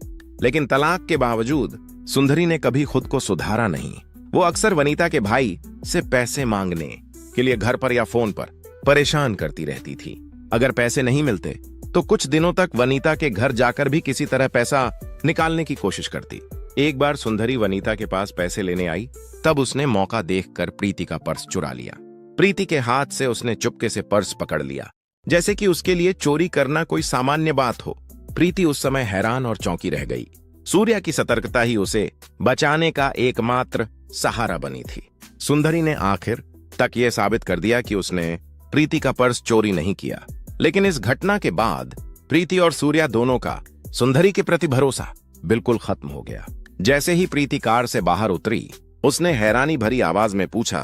लेकिन तलाक के बावजूद सुंदरी ने कभी खुद को सुधारा नहीं। वो अक्सर वनीता के भाई से पैसे मांगने के लिए घर पर या फोन पर परेशान करती रहती थी। अगर पैसे नहीं मिलते तो कुछ दिनों तक वनीता के घर जाकर भी किसी तरह पैसा निकालने की कोशिश करती। एक बार सुंदरी वनीता के पास पैसे लेने आई, तब उसने मौका देखकर प्रीति का पर्स चुरा लिया। प्रीति के हाथ से उसने चुपके से पर्स पकड़ लिया, जैसे कि उसके लिए चोरी करना कोई सामान्य बात हो। प्रीति उस समय हैरान और चौंकी रह गई। सूर्या की सतर्कता ही उसे बचाने का एकमात्र सहारा बनी थी। सुंदरी ने आखिर तक यह साबित कर दिया कि उसने प्रीति का पर्स चोरी नहीं किया। लेकिन इस घटना के बाद प्रीति और सूर्या दोनों का सुंदरी के प्रति भरोसा बिल्कुल खत्म हो गया। जैसे ही प्रीति कार से बाहर उतरी, उसने हैरानी भरी आवाज में पूछा,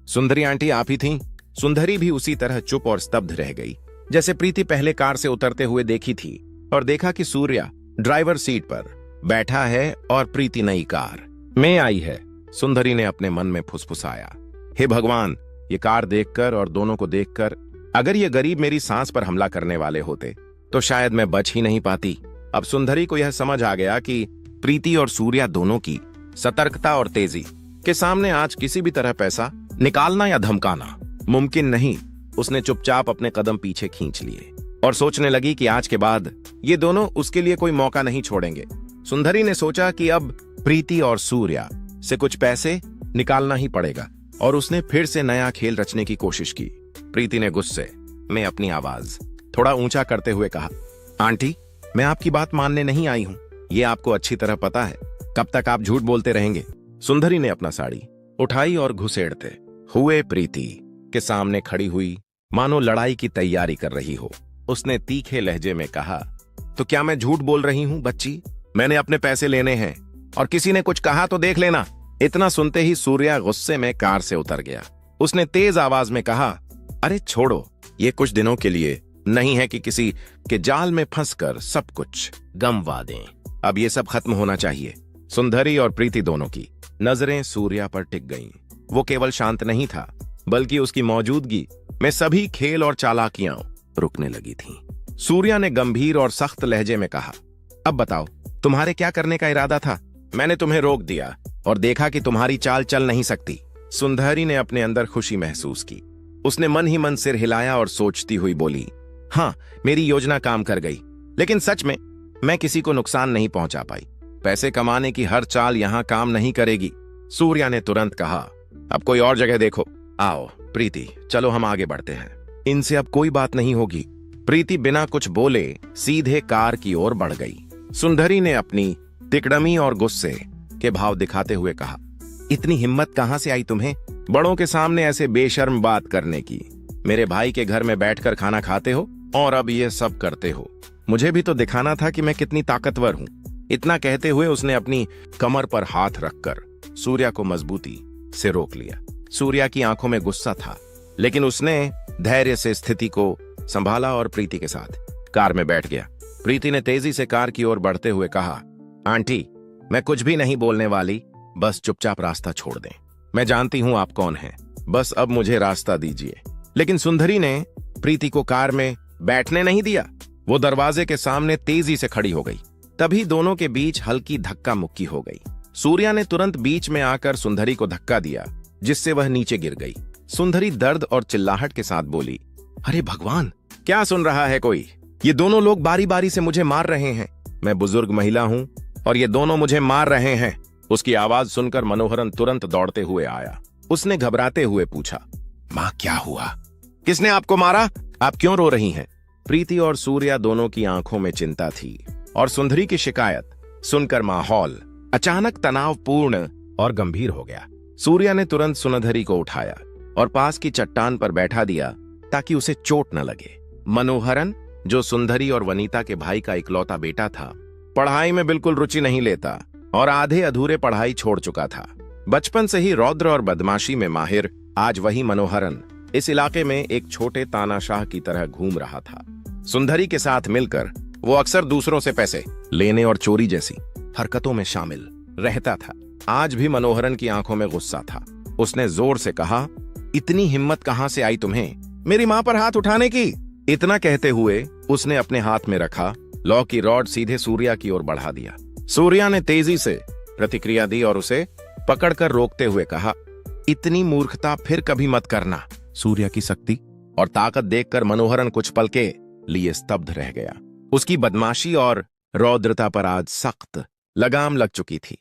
सुंदरी आंटी आप ही थीं? सुंदरी भी उसी तरह चुप और स्तब्ध रह गई जैसे प्रीति पहले कार से उतरते हुए देखी थी, और देखा कि सूर्या ड्राइवर सीट पर बैठा है और प्रीति नई कार में आई है। सुंदरी ने अपने मन में फुसफुसाया, हे भगवान, ये कार देखकर और दोनों को देखकर अगर ये गरीब मेरी सांस पर हमला करने वाले होते तो शायद मैं बच ही नहीं पाती। अब सुंदरी को यह समझ आ गया कि प्रीति और सूर्या दोनों की सतर्कता और तेजी के सामने आज किसी भी तरह पैसा निकालना या धमकाना मुमकिन नहीं। उसने चुपचाप अपने कदम पीछे खींच लिए और सोचने लगी कि आज के बाद ये दोनों उसके लिए कोई मौका नहीं छोड़ेंगे। सुंदरी ने सोचा कि अब प्रीति और सूर्या से कुछ पैसे निकालना ही पड़ेगा, और उसने फिर से नया खेल रचने की कोशिश की। प्रीति ने गुस्से में अपनी आवाज थोड़ा ऊंचा करते हुए कहा, आंटी, मैं आपकी बात मानने नहीं आई हूं, ये आपको अच्छी तरह पता है। कब तक आप झूठ बोलते रहेंगे? सुंदरी ने अपना साड़ी उठाई और घुसेड़ते हुए प्रीति के सामने खड़ी हुई, मानो लड़ाई की तैयारी कर रही हो। उसने तीखे लहजे में कहा, तो क्या मैं झूठ बोल रही हूं बच्ची? मैंने अपने पैसे लेने हैं और किसी ने कुछ कहा तो देख लेना। इतना सुनते ही सूर्या गुस्से में कार से उतर गया। उसने तेज आवाज में कहा, अरे छोड़ो, ये कुछ दिनों के लिए नहीं है कि किसी के जाल में फंसकर सब कुछ गंवा दें। अब ये सब खत्म होना चाहिए। सुंदरी और प्रीति दोनों की नजरें सूर्या पर टिक गईं। वो केवल शांत नहीं था, बल्कि उसकी मौजूदगी में सभी खेल और चालाकियां रुकने लगी थीं। सूर्या ने गंभीर और सख्त लहजे में कहा, अब बताओ, तुम्हारे क्या करने का इरादा था? मैंने तुम्हें रोक दिया और देखा कि तुम्हारी चाल चल नहीं सकती। सुंदरी ने अपने अंदर खुशी महसूस की। उसने मन ही मन सिर हिलाया और सोचती हुई बोली, हाँ, मेरी योजना काम कर गई, लेकिन सच में मैं किसी को नुकसान नहीं पहुंचा पाई। पैसे कमाने की हर चाल यहां काम नहीं करेगी। सूर्या ने तुरंत कहा, अब कोई और जगह देखो। आओ प्रीति, चलो हम आगे बढ़ते हैं। इनसे अब कोई बात नहीं होगी। प्रीति बिना कुछ बोले सीधे कार की ओर बढ़ गई। सुंदरी ने अपनी तिकड़मी और गुस्से के भाव दिखाते हुए कहा, इतनी हिम्मत कहां से आई तुम्हें बड़ों के सामने ऐसे बेशर्म बात करने की? मेरे भाई के घर में बैठकर खाना खाते हो और अब ये सब करते हो। मुझे भी तो दिखाना था कि मैं कितनी ताकतवर हूं। इतना कहते हुए उसने अपनी कमर पर हाथ रखकर सूर्या को मजबूती से रोक लिया। सूर्या की आंखों में गुस्सा था, लेकिन उसने धैर्य से स्थिति को संभाला और प्रीति के साथ कार में बैठ गया। प्रीति ने तेजी से कार की ओर बढ़ते हुए कहा, आंटी, मैं कुछ भी नहीं बोलने वाली, बस चुपचाप रास्ता छोड़ दें। मैं जानती हूं आप कौन हैं, बस अब मुझे रास्ता दीजिए। लेकिन सुंदरी ने प्रीति को कार में बैठने नहीं दिया। वो दरवाजे के सामने तेजी से खड़ी हो गई। तभी दोनों के बीच हल्की धक्का मुक्की हो गई। सूर्या ने तुरंत बीच में आकर सुंदरी को धक्का दिया, जिससे वह नीचे गिर गई। सुंदरी दर्द और चिल्लाहट के साथ बोली, अरे भगवान, क्या सुन रहा है कोई? ये दोनों लोग बारी बारी से मुझे मार रहे हैं। मैं बुजुर्ग महिला हूं और ये दोनों मुझे मार रहे हैं। उसकी आवाज सुनकर मनोहरन तुरंत दौड़ते हुए आया। उसने घबराते हुए पूछा, मां क्या हुआ? किसने आपको मारा? आप क्यों रो रही हैं? प्रीति और सूर्या दोनों की आंखों में चिंता थी और सुंदरी की शिकायत सुनकर माहौल अचानक तनावपूर्ण और गंभीर हो गया। सूर्या ने तुरंत सुंदरी को उठाया और पास की चट्टान पर बैठा दिया ताकि उसे चोट न लगे। मनोहरन, जो सुंदरी और वनीता के भाई का इकलौता बेटा था, पढ़ाई में बिल्कुल रुचि नहीं लेता और आधे अधूरे पढ़ाई छोड़ चुका था। बचपन से ही रौद्र और बदमाशी में माहिर आज वही मनोहरन इस इलाके में एक छोटे तानाशाह की तरह घूम रहा था। सुंदरी के साथ मिलकर वो अक्सर दूसरों से पैसे लेने और चोरी जैसी हरकतों में शामिल रहता था। आज भी मनोहरन की आंखों में गुस्सा था। उसने जोर से कहा, इतनी हिम्मत कहां से आई तुम्हें मेरी मां पर हाथ उठाने की? इतना कहते हुए उसने अपने हाथ में रखा लौ की रॉड सीधे सूर्या की ओर बढ़ा दिया। सूर्या ने तेजी से प्रतिक्रिया दी और उसे पकड़कर रोकते हुए कहा, इतनी मूर्खता फिर कभी मत करना। सूर्य की शक्ति और ताकत देखकर मनोहरन कुछ पल के लिए स्तब्ध रह गया। उसकी बदमाशी और रौद्रता पर आज सख्त लगाम लग चुकी थी।